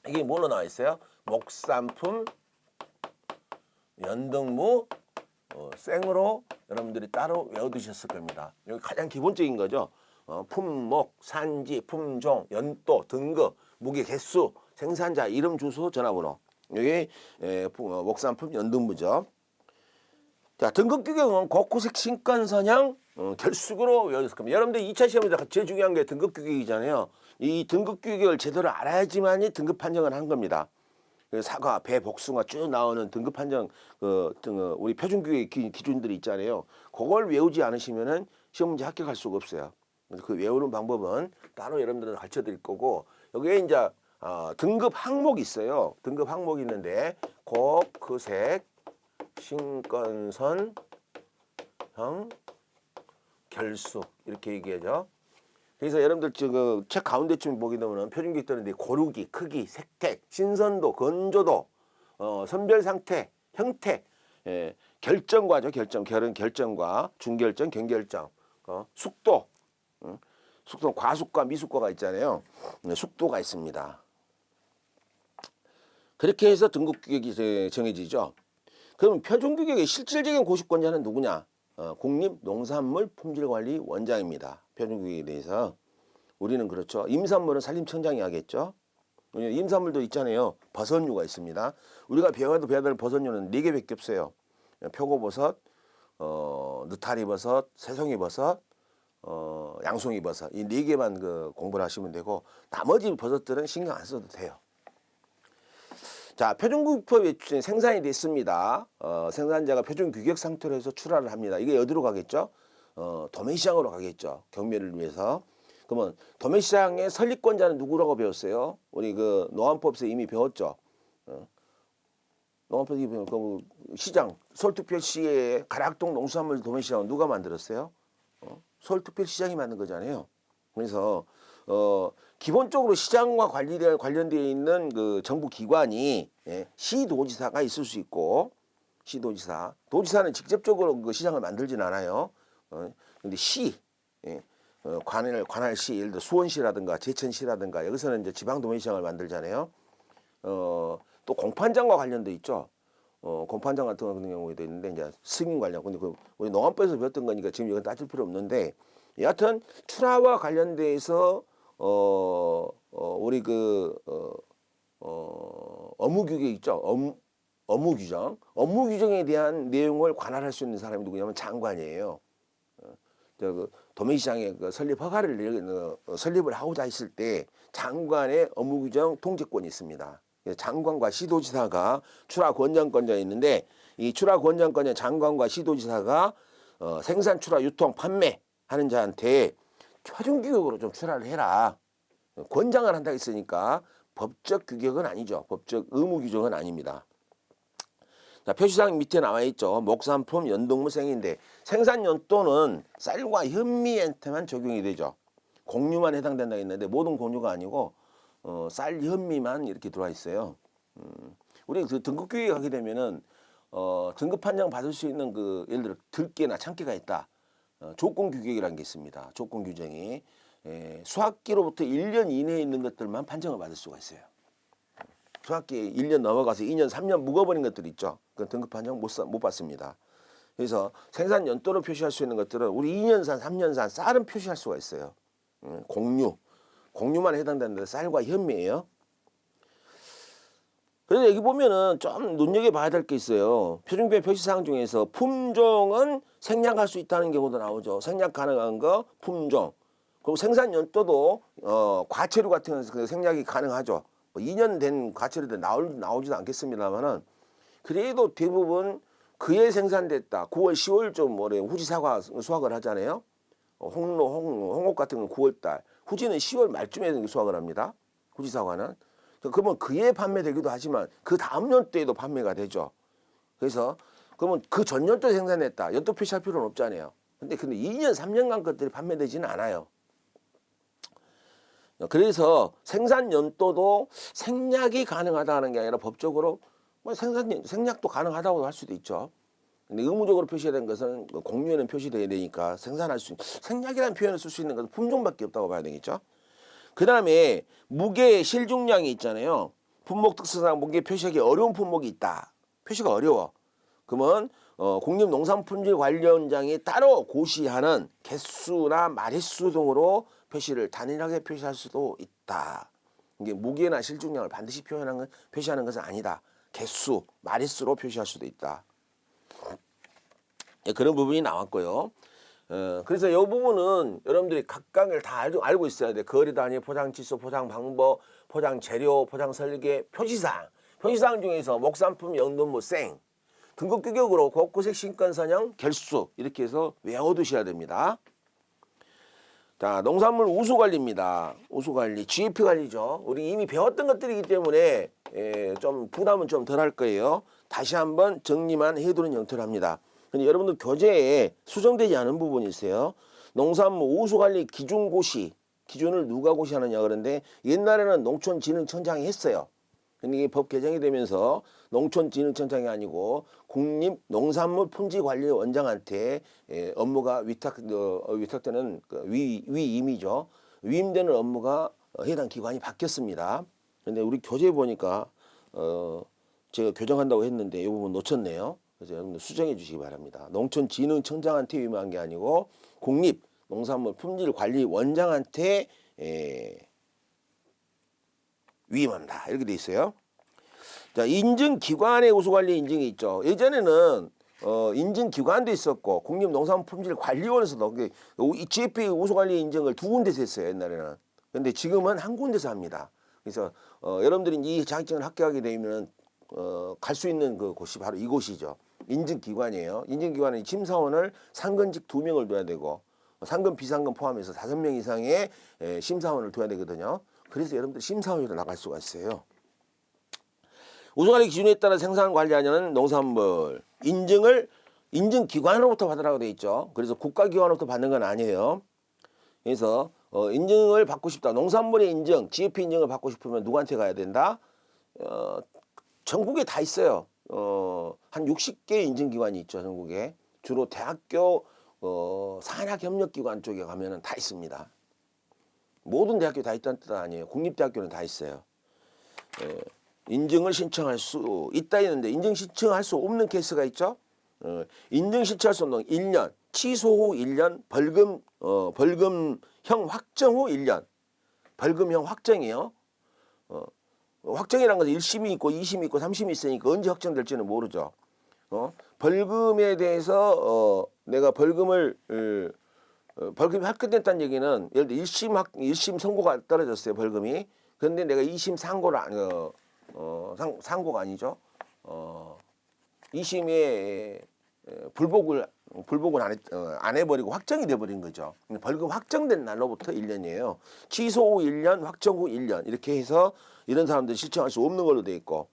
이게 뭘로 나와 있어요? 목산품, 연등무, 생으로 여러분들이 따로 외워두셨을 겁니다. 여기 가장 기본적인 거죠. 품목, 산지, 품종, 연도, 등급, 무게, 개수, 생산자, 이름, 주소, 전화번호. 여기 목산품, 연등무죠. 자, 등급 규격은 곡구색 신권선형 결숙으로 외워졌을 겁니다. 여러분들 2차 시험에서 제일 중요한 게 등급 규격이잖아요. 이 등급 규격을 제대로 알아야지만이 등급 판정을 한 겁니다. 사과, 배, 복숭아 쭉 나오는 등급 판정 우리 표준 규격 기준들이 있잖아요. 그걸 외우지 않으시면은 시험 문제 합격할 수가 없어요. 그 외우는 방법은 따로 여러분들은 가르쳐 드릴 거고 여기에 이제 등급 항목이 있어요. 등급 항목이 있는데 곡크색 신권선형 결숙 이렇게 얘기하죠. 그래서 여러분들 지금 책 가운데쯤 보게 되면 표준규격 뜨는데 고르기, 크기, 색택, 신선도, 건조도, 선별 상태, 형태, 결정과죠. 결정과, 중결정, 경결정, 숙도, 숙도 과숙과 미숙과가 있잖아요. 숙도가 있습니다. 그렇게 해서 등급 규격이 정해지죠. 그럼 표준 규격의 실질적인 고시권자는 누구냐? 국립농산물품질관리원장입니다. 표준 규격에 대해서 우리는 그렇죠. 임산물은 산림청장이 하겠죠. 임산물도 있잖아요. 버섯류가 있습니다. 우리가 배워야 될 버섯류는 4개밖에 없어요. 표고버섯, 느타리버섯, 새송이버섯, 양송이버섯 이 4개만 공부를 하시면 되고 나머지 버섯들은 신경 안 써도 돼요. 자, 표준규격법이 생산이 됐습니다. 생산자가 표준 규격 상태로 해서 출하를 합니다. 이게 어디로 가겠죠? 도매시장으로 가겠죠. 경매를 위해서. 그러면 도매시장의 설립권자는 누구라고 배웠어요? 우리 그 농안법에서 이미 배웠죠. 농안법이 그 시장 서울특별시의 가락동 농수산물 도매시장은 누가 만들었어요? 서울특별시장이 만든 거잖아요. 그래서 기본적으로 시장과 관련되어 있는 그 정부 기관이 시도지사가 있을 수 있고 도지사는 직접적으로 그 시장을 만들진 않아요. 근데 관할시, 예를 들어 수원시라든가 제천시라든가 여기서는 이제 지방도민시장을 만들잖아요. 또 공판장과 관련돼 있죠. 공판장 같은 경우에도 있는데 이제 승인 관련. 근데 우리 농안법에서 배웠던 거니까 지금 이건 따질 필요 없는데 여하튼 출하와 관련돼서 우리 업무 규정 있죠. 업무 규정. 업무 규정에 대한 내용을 관할할 수 있는 사람이 누구냐면 장관이에요. 도매시장에 설립 허가를 설립을 하고자 했을 때 장관의 업무 규정 통제권이 있습니다. 장관과 시도지사가 출하 권장권자가 있는데 이 출하 권장권자 장관과 시도지사가 생산, 출하, 유통, 판매하는 자한테 표준 규격으로 좀 출하를 해라. 권장을 한다고 했으니까 법적 규격은 아니죠. 법적 의무 규정은 아닙니다. 자, 표시사항 밑에 나와 있죠. 목산품, 연동물, 생인데 생산 연도는 쌀과 현미한테만 적용이 되죠. 곡류만 해당된다고 했는데 모든 곡류가 아니고 쌀, 현미만 이렇게 들어와 있어요. 우리 그 등급 규격에 가게 되면은 등급 판정 받을 수 있는 예를 들어 들깨나 참깨가 있다. 조건 규격이라는 게 있습니다. 조건 규정이 수확기로부터 1년 이내에 있는 것들만 판정을 받을 수가 있어요. 수확기 1년 넘어가서 2년, 3년 묵어버린 것들 있죠. 그 등급 판정 못 받습니다. 그래서 생산 연도로 표시할 수 있는 것들은 우리 2년산, 3년산 쌀은 표시할 수가 있어요. 곡류만 해당되는데 쌀과 현미예요. 그래서 여기 보면은 좀 눈여겨봐야 될 게 있어요. 표준규격 표시사항 중에서 품종은 생략할 수 있다는 경우도 나오죠. 생략 가능한 거 품종. 그리고 생산 연도도 과체류 같은 거 생략이 가능하죠. 2년 된 과체류들 나오지도 않겠습니다만은 그래도 대부분 그해 생산됐다. 9월, 10월 좀 후지 사과 수확을 하잖아요. 홍옥 같은 건 9월달, 후지는 10월 말쯤에 수확을 합니다. 후지 사과는. 그러면 그해 판매되기도 하지만 그 다음 연도에도 판매가 되죠. 그래서 그러면 그 전년도에 생산했다. 연도 표시할 필요는 없잖아요. 근데 2년, 3년간 것들이 판매되지는 않아요. 그래서 생산 연도도 생략이 가능하다는 게 아니라 법적으로 생략도 가능하다고 할 수도 있죠. 근데 의무적으로 표시된 것은 공유에는 표시되어야 되니까 생략이라는 표현을 쓸 수 있는 것은 품종밖에 없다고 봐야 되겠죠. 그 다음에 무게 실중량이 있잖아요. 품목 특성상 무게 표시하기 어려운 품목이 있다. 표시가 어려워. 그러면 국립농산품질관리원장이 따로 고시하는 개수나 마리수 등으로 표시를 단일하게 표시할 수도 있다. 이게 무게나 실중량을 반드시 표시하는 것은 아니다. 개수, 마리수로 표시할 수도 있다. 그런 부분이 나왔고요. 그래서 이 부분은 여러분들이 각각을 다 알고 있어야 돼. 거리 단위, 포장 지수, 포장 방법, 포장 재료, 포장 설계, 표시사항. 표시사항 중에서 목산품, 연동물, 생. 등급 규격으로 곳곳의 신권 선형, 결수 이렇게 해서 외워두셔야 됩니다. 자, 농산물 우수관리입니다. 우수관리, GAP 관리죠. 우리 이미 배웠던 것들이기 때문에 좀 부담은 좀 덜 할 거예요. 다시 한번 정리만 해두는 형태로 합니다. 근데 여러분들 교재에 수정되지 않은 부분이 있어요. 농산물 우수관리 기준고시, 기준을 누가 고시하느냐 그런데 옛날에는 농촌진흥청장이 했어요. 근데 이게 법 개정이 되면서 농촌진흥청장이 아니고 국립농산물품질관리원장한테 업무가 위탁되는 위임이죠. 위임되는 업무가 해당 기관이 바뀌었습니다. 근데 우리 교재에 보니까 제가 교정한다고 했는데 이 부분 놓쳤네요. 그래서 여러분들 수정해 주시기 바랍니다. 농촌진흥청장한테 위임한 게 아니고 국립농산물품질관리원장한테 위임한다. 이렇게 돼 있어요. 자, 인증기관의 우수관리 인증이 있죠. 예전에는 인증기관도 있었고 국립농산품질관리원에서도 이 GAP 우수관리 인증을 두 군데서 했어요. 옛날에는. 근데 지금은 한 군데서 합니다. 그래서 여러분들이 이 자격증을 합격하게 되면 갈 수 있는 곳이 바로 이곳이죠. 인증기관이에요. 인증기관은 심사원을 상근직 2명을 둬야 되고 상근, 비상근 포함해서 5명 이상의 심사원을 둬야 되거든요. 그래서 여러분들 심사원으로 나갈 수가 있어요. 우수관리 기준에 따라 생산 관리하는 농산물 인증기관으로부터 받으라고 되어 있죠. 그래서 국가기관으로부터 받는 건 아니에요. 그래서 인증을 받고 싶다. 농산물의 인증, GAP 인증을 받고 싶으면 누구한테 가야 된다? 전국에 다 있어요. 한 60개 인증기관이 있죠. 전국에. 주로 대학교 산학협력기관 쪽에 가면은 다 있습니다. 모든 대학교 다 있다는 뜻 아니에요. 국립대학교는 다 있어요. 인증을 신청할 수 있다 했는데 인증 신청할 수 없는 케이스가 있죠. 인증 신청할 수 없는 1년, 취소 후 1년, 벌금형 확정 후 1년. 벌금형 확정이요. 확정이라는 것은 1심이 있고 2심이 있고 3심이 있으니까 언제 확정될지는 모르죠. 벌금에 대해서 내가 벌금이 확정됐다는 얘기는 예를 들어 1심 선고가 떨어졌어요. 벌금이. 그런데 내가 2심 상고를 상고가 아니죠. 2심에 불복을 안 해버리고 확정이 돼버린 거죠. 벌금 확정된 날로부터 1년이에요. 취소 후 1년, 확정 후 1년 이렇게 해서 이런 사람들이 신청할 수 없는 걸로 돼 있고,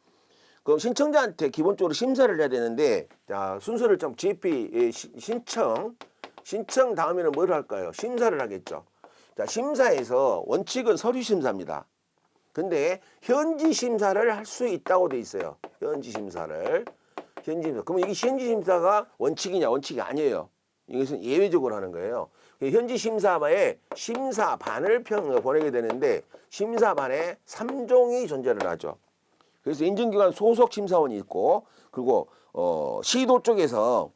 그럼 신청자한테 기본적으로 심사를 해야 되는데, 자 순서를 좀 GFP 신청 다음에는 뭘 할까요? 심사를 하겠죠. 자 심사에서 원칙은 서류 심사입니다. 근데 현지 심사를 할 수 있다고 돼 있어요. 현지 심사를. 그러면 이게 현지 심사가 원칙이냐? 원칙이 아니에요. 이것은 예외적으로 하는 거예요. 현지 심사에 심사반을 보내게 되는데 심사반에 3종이 존재를 하죠. 그래서 인증기관 소속 심사원이 있고, 그리고 시도 쪽에서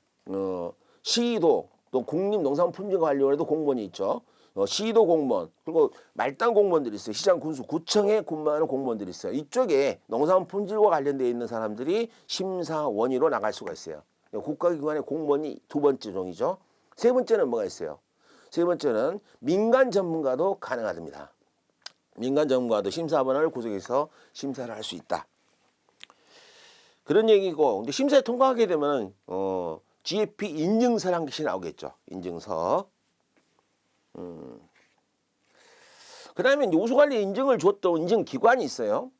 시도 또 국립농산품질관리원에도 공무원이 있죠. 시도 공무원, 그리고 말단 공무원들이 있어요. 시장 군수 구청에 근무하는 공무원들이 있어요. 이쪽에 농산품질과 관련되어 있는 사람들이 심사원으로 나갈 수가 있어요. 국가기관의 공무원이 두 번째 종이죠. 세 번째는 뭐가 있어요? 세 번째는 민간 전문가도 가능하답니다. 민간 전문가도 심사반을 구성해서 심사를 할 수 있다. 그런 얘기고, 근데 심사에 통과하게 되면 GFP 인증서라는 것이 나오겠죠. 인증서. 그 다음에 이제 우수관리 인증을 줬던 인증기관이 있어요.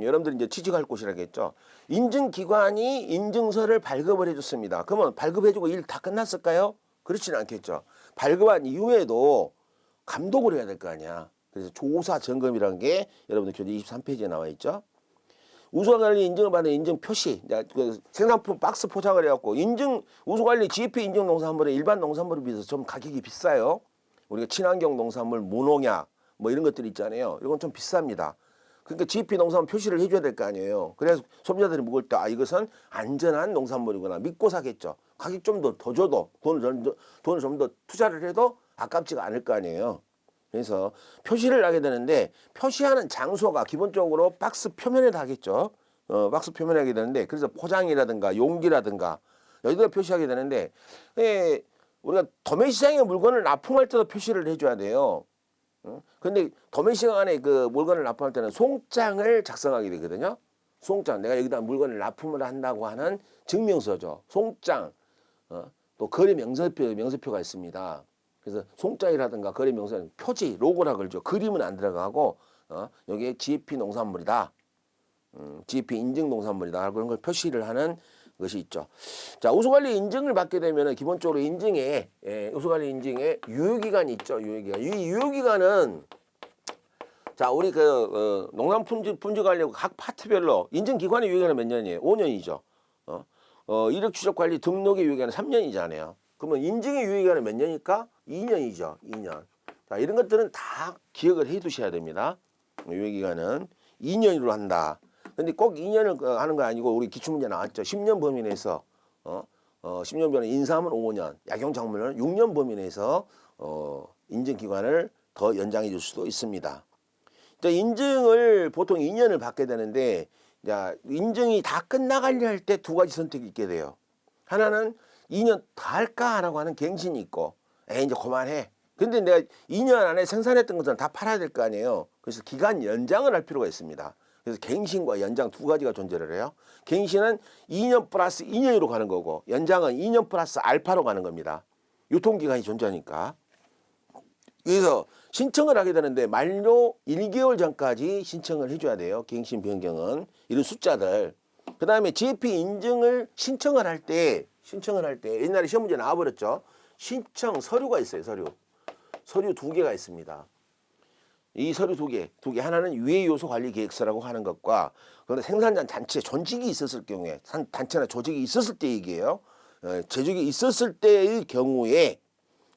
여러분들이 이제 취직할 곳이라겠죠. 인증기관이 인증서를 발급을 해줬습니다. 그러면 발급해주고 일 다 끝났을까요? 그렇지는 않겠죠. 발급한 이후에도 감독을 해야 될 거 아니야. 그래서 조사 점검이라는 게 여러분들 교재 23페이지에 나와 있죠. 우수관리 인증을 받는 인증 표시, 그 생산품 박스 포장을 해갖고 우수관리 GFP 인증 농산물은 일반 농산물에 비해서 좀 가격이 비싸요. 우리가 친환경 농산물, 무농약 뭐 이런 것들이 있잖아요. 이건 좀 비쌉니다. 그러니까 GFP 농산물 표시를 해줘야 될 거 아니에요. 그래서 소비자들이 먹을 때 이것은 안전한 농산물이구나 믿고 사겠죠. 가격 좀 더 줘도 돈을 좀 더 투자를 해도 아깝지가 않을 거 아니에요. 그래서 표시를 하게 되는데 표시하는 장소가 기본적으로 박스 표면에다 하겠죠. 박스 표면에 하게 되는데, 그래서 포장이라든가 용기라든가 여기다 표시하게 되는데, 우리가 도매시장에 물건을 납품할 때도 표시를 해줘야 돼요. 근데 도매시장 안에 그 물건을 납품할 때는 송장을 작성하게 되거든요. 송장, 내가 여기다 물건을 납품을 한다고 하는 증명서죠. 송장, 또 거래 명세표가 있습니다. 그래서 송장이라든가 거래 명세는 표지, 로고라 그러죠. 그림은 안 들어가고 여기에 GFP 농산물이다, GFP 인증 농산물이다 그런 걸 표시를 하는 것이 있죠. 자, 우수관리 인증을 받게 되면 기본적으로 우수관리 인증에 유효기간이 있죠. 유효기간. 이 유효기간은 자, 우리 농산품질관리 각 파트별로 인증기관의 유효기간은 몇 년이에요? 5년이죠. 이력 추적 관리 등록의 유효기간은 3년이잖아요. 그러면 인증의 유효기간은 몇 년일까? 2년이죠. 2년. 자, 이런 것들은 다 기억을 해 두셔야 됩니다. 유효기간은 2년으로 한다. 근데 꼭 2년을 하는 거 아니고, 우리 기출문제 나왔죠. 10년 범위 내에서 10년 범위, 인삼은 5년, 약용작물은 6년 범위 내에서 인증기간을 더 연장해 줄 수도 있습니다. 인증을 보통 2년을 받게 되는데, 인증이 다 끝나가려 할 때 두 가지 선택이 있게 돼요. 하나는 2년 더 할까라고 하는 갱신이 있고, 이제 그만해. 근데 내가 2년 안에 생산했던 것들은 다 팔아야 될 거 아니에요. 그래서 기간 연장을 할 필요가 있습니다. 그래서 갱신과 연장 두 가지가 존재를 해요. 갱신은 2년 플러스 2년으로 가는 거고, 연장은 2년 플러스 알파로 가는 겁니다. 유통기간이 존재하니까. 그래서 신청을 하게 되는데 만료 1개월 전까지 신청을 해줘야 돼요. 갱신 변경은. 이런 숫자들. 그 다음에 GFP 인증을 신청을 할 때 옛날에 시험 문제 나와버렸죠. 신청 서류가 있어요. 서류 두 개가 있습니다. 이 서류 두 개 하나는 유해 요소 관리 계획서라고 하는 것과, 그런데 생산자 단체 조직이 있었을 경우에, 단체나 조직이 있었을 때 얘기예요. 조직이 있었을 때의 경우에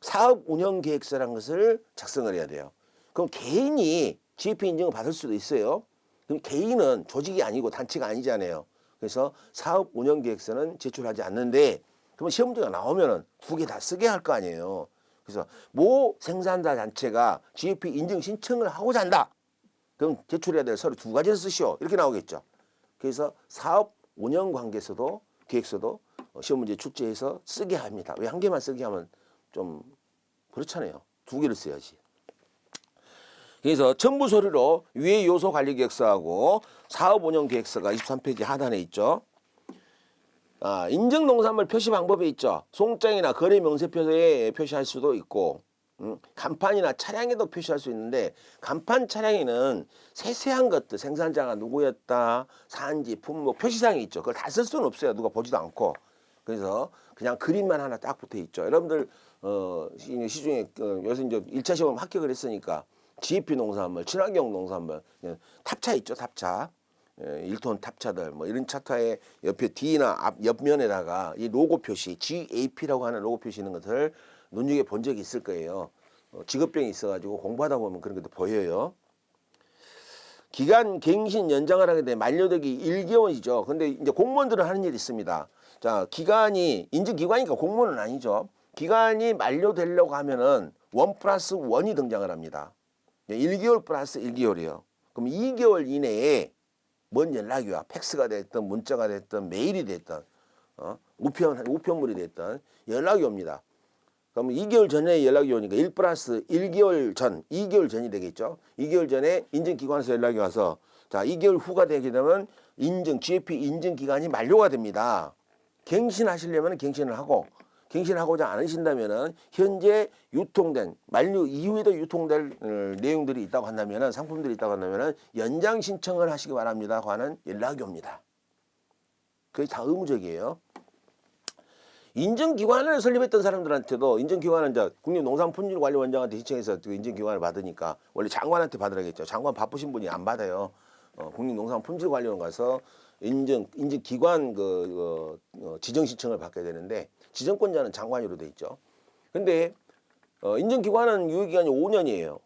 사업 운영 계획서라는 것을 작성을 해야 돼요. 그럼 개인이 GAP 인증을 받을 수도 있어요. 그럼 개인은 조직이 아니고 단체가 아니잖아요. 그래서 사업 운영 계획서는 제출하지 않는데, 그러면 시험 문제가 나오면은 두 개 다 쓰게 할 거 아니에요. 그래서 모 생산자 단체가 GAP 인증 신청을 하고자 한다. 그럼 제출해야 될 서류 두 가지를 쓰시오. 이렇게 나오겠죠. 그래서 사업 운영 관계서도 계획서도 시험 문제 출제해서 쓰게 합니다. 왜 한 개만 쓰게 하면 좀 그렇잖아요. 두 개를 써야지. 그래서 첨부 서류로 위의 요소 관리 계획서하고 사업 운영 계획서가 23페이지 하단에 있죠. 인증 농산물 표시 방법이 있죠. 송장이나 거래 명세표에 표시할 수도 있고, 간판이나 차량에도 표시할 수 있는데, 간판 차량에는 세세한 것들, 생산자가 누구였다, 산지, 품목, 표시사항이 있죠. 그걸 다 쓸 수는 없어요. 누가 보지도 않고. 그래서 그냥 그림만 하나 딱 붙어 있죠. 여러분들 시중에 요새 이제 1차 시험 합격을 했으니까 GAP 농산물, 친환경 농산물, 탑차 있죠. 탑차. 1톤 탑차들 뭐 이런 차타의 옆에 뒤나 앞 옆면에다가 이 로고 표시 GAP라고 하는 로고 표시 있는 것을 눈여겨 본 적이 있을 거예요. 직업병이 있어가지고 공부하다 보면 그런 것도 보여요. 기간 갱신 연장을 하게 되면 만료되기 1개월이죠. 근데 이제 공무원들은 하는 일이 있습니다. 자, 기간이 인증기관이니까 공무원은 아니죠. 기간이 만료되려고 하면은 1+1이 등장을 합니다. 1개월 플러스 1개월이요. 그럼 2개월 이내에 뭔 연락이 와. 팩스가 됐든 문자가 됐든 메일이 됐든 우편물이 됐든 연락이 옵니다. 그럼 2개월 전에 연락이 오니까 1+1개월 전, 2개월 전이 되겠죠. 2개월 전에 인증기관에서 연락이 와서 자 2개월 후가 되게 되면 GAP 인증기간이 만료가 됩니다. 갱신하시려면 갱신을 하고, 갱신하고자 않으신다면은 현재 유통된 만료 이후에도 유통될 내용들이 있다고 한다면은 상품들이 있다고 한다면은 연장 신청을 하시기 바랍니다 하는 연락이 옵니다. 그게 다 의무적이에요. 인증기관을 설립했던 사람들한테도 인증기관은 이제 국립농산품질관리원장한테 신청해서 그 인증기관을 받으니까 원래 장관한테 받으라겠죠. 장관 바쁘신 분이 안 받아요. 국립농산품질관리원 가서 인증기관 지정 신청을 받게 되는데 지정권자는 장관으로 돼 있죠. 근데 인증기관은 유효기간이 5년이에요.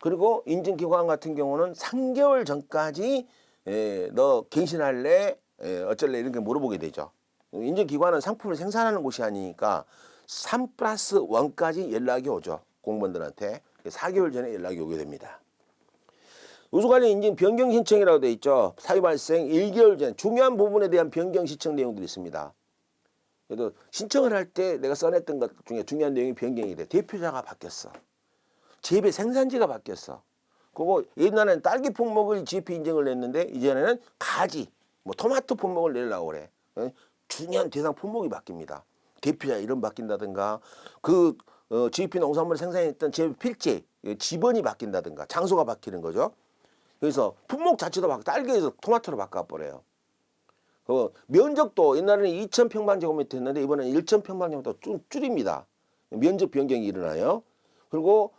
그리고 인증기관 같은 경우는 3개월 전까지 너 갱신할래 어쩔래 이런 게 물어보게 되죠. 인증기관은 상품을 생산하는 곳이 아니니까 3+1까지 연락이 오죠. 공무원들한테 4개월 전에 연락이 오게 됩니다. 우수관리 인증 변경 신청이라고 되어 있죠. 사유 발생 1개월 전 중요한 부분에 대한 변경 신청 내용들이 있습니다. 그래도 신청을 할 때 내가 써냈던 것 중에 중요한 내용이 변경이 돼. 대표자가 바뀌었어. 재배 생산지가 바뀌었어. 그리고 옛날에는 딸기 품목을 GAP 인증을 냈는데 이제는 가지, 뭐 토마토 품목을 내려고 그래. 중요한 대상 품목이 바뀝니다. 대표자 이름 바뀐다든가 GAP 농산물을 생산했던 재배 필지, 지번이 바뀐다든가 장소가 바뀌는 거죠. 그래서 품목 자체도 딸기에서 토마토로 바꿔버려요. 면적도 옛날에는 2,000평방제곱미터 했는데 이번에는 1,000평방제곱미터 좀 줄입니다. 면적 변경이 일어나요. 그리고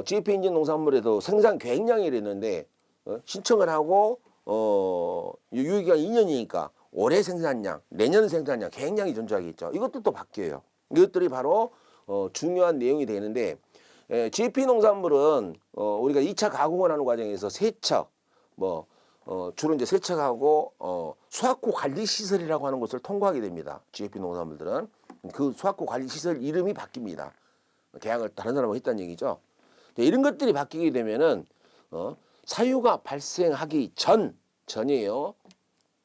GAP 인증 농산물에도 생산 계획량이 있는데 신청을 하고 유효기간 2년이니까 올해 생산량, 내년 생산량, 계획량이 존재하겠죠. 이것도 또 바뀌어요. 이것들이 바로 중요한 내용이 되는데 GAP 농산물은 우리가 2차 가공을 하는 과정에서 세척, 주로 이제 세척하고 수확고 관리 시설이라고 하는 것을 통과하게 됩니다. GAP 농산물들은 그 수확고 관리 시설 이름이 바뀝니다. 계약을 다른 사람하고 했다는 얘기죠. 이런 것들이 바뀌게 되면은 사유가 발생하기 전이에요.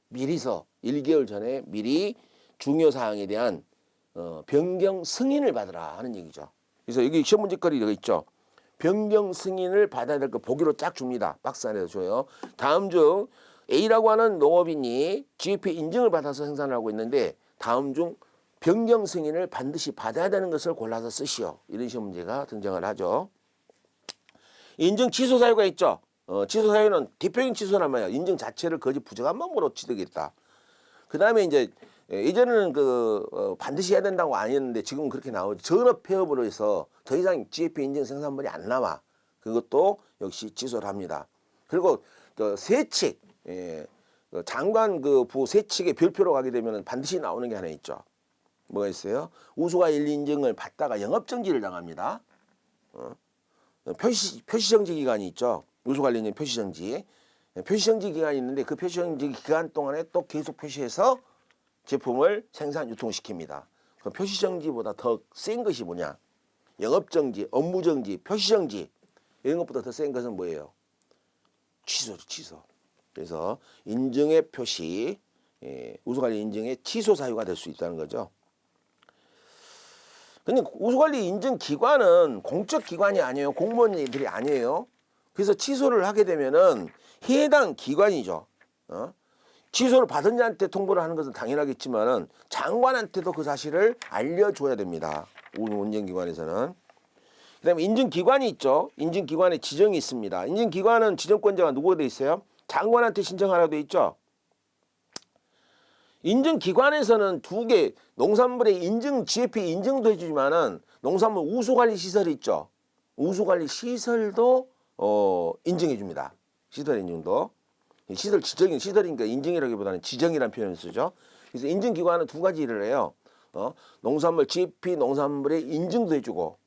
미리서 1개월 전에 미리 중요 사항에 대한 변경 승인을 받으라 하는 얘기죠. 그래서 여기 시험 문제거리가 있죠. 변경 승인을 받아야 될 거 보기로 쫙 줍니다. 박스 안에서 줘요. 다음 중 A라고 하는 농업인이 GAP 인증을 받아서 생산을 하고 있는데 다음 중 변경 승인을 반드시 받아야 되는 것을 골라서 쓰시오. 이런 시험 문제가 등장을 하죠. 인증 취소 사유가 있죠. 취소 사유는 대표적인 취소란 말이야. 인증 자체를 거짓 부정한 마음으로 취득했다. 그 다음에 이제 예전에는 반드시 해야 된다고 아니었는데 지금은 그렇게 나오죠. 전업 폐업으로 해서 더 이상 GAP 인증 생산물이 안 나와. 그것도 역시 취소를 합니다. 그리고 세칙, 장관 부 세칙의 별표로 가게 되면 반드시 나오는 게 하나 있죠. 뭐가 있어요? 우수관리 인증을 받다가 영업정지를 당합니다. 표시정지 기간이 있죠. 우수관리 인증 표시정지. 표시정지 기간이 있는데 그 표시정지 기간 동안에 또 계속 표시해서 제품을 생산 유통시킵니다. 그 표시정지보다 더 센 것이 뭐냐? 영업정지, 업무정지, 표시정지 이런 것보다 더 센 것은 뭐예요? 취소죠, 취소. 그래서 인증의 표시, 우수관리 인증의 취소 사유가 될 수 있다는 거죠. 근데 우수관리 인증 기관은 공적 기관이 아니에요. 공무원들이 아니에요. 그래서 취소를 하게 되면은 해당 기관이죠. 취소를 받은 자한테 통보를 하는 것은 당연하겠지만은 장관한테도 그 사실을 알려줘야 됩니다. 인증기관에서는. 그다음에 인증기관이 있죠. 인증기관에 지정이 있습니다. 인증기관은 지정권자가 누구가 돼 있어요? 장관한테 신청하라고 돼 있죠. 인증기관에서는 두 개, 농산물의 인증, GAP 인증도 해주지만은 농산물 우수관리 시설이 있죠. 우수관리 시설도 인증해 줍니다. 시설 인증도. 시설 지정인 시설이니까 인증이라기보다는 지정이라는 표현을 쓰죠. 그래서 인증기관은 두 가지 일을 해요. 농산물 GAP 농산물의 인증도 해주고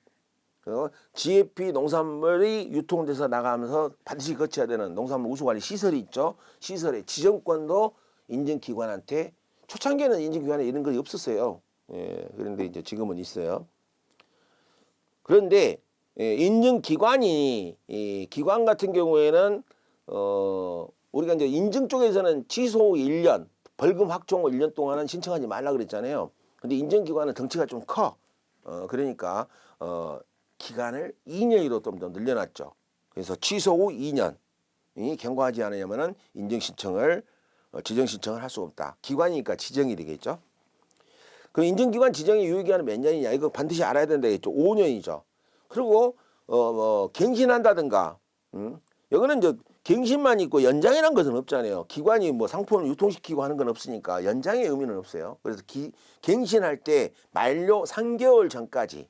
GAP 농산물이 유통돼서 나가면서 반드시 거쳐야 되는 농산물 우수관리 시설이 있죠. 시설의 지정권도 인증기관한테 초창기에는 인증기관에 이런 것이 없었어요. 그런데 이제 지금은 있어요. 그런데 인증기관이 기관 같은 경우에는 우리가 이제 인증 쪽에서는 취소 1년, 벌금 확정 1년 동안은 신청하지 말라 그랬잖아요. 근데 인증기관은 덩치가 좀 커. 그러니까 기간을 2년으로 좀 더 늘려놨죠. 그래서 취소 후 2년이 경과하지 않으려면은 인증 신청을 지정 신청을 할 수 없다. 기관이니까 지정이 되겠죠. 그 인증기관 지정의 유효기간은 몇 년이냐? 이거 반드시 알아야 된다겠죠. 5년이죠. 그리고 갱신한다든가, 여기는 이제 갱신만 있고 연장이라는 것은 없잖아요. 기관이 뭐 상품을 유통시키고 하는 건 없으니까 연장의 의미는 없어요. 그래서 갱신할 때 만료 3개월 전까지.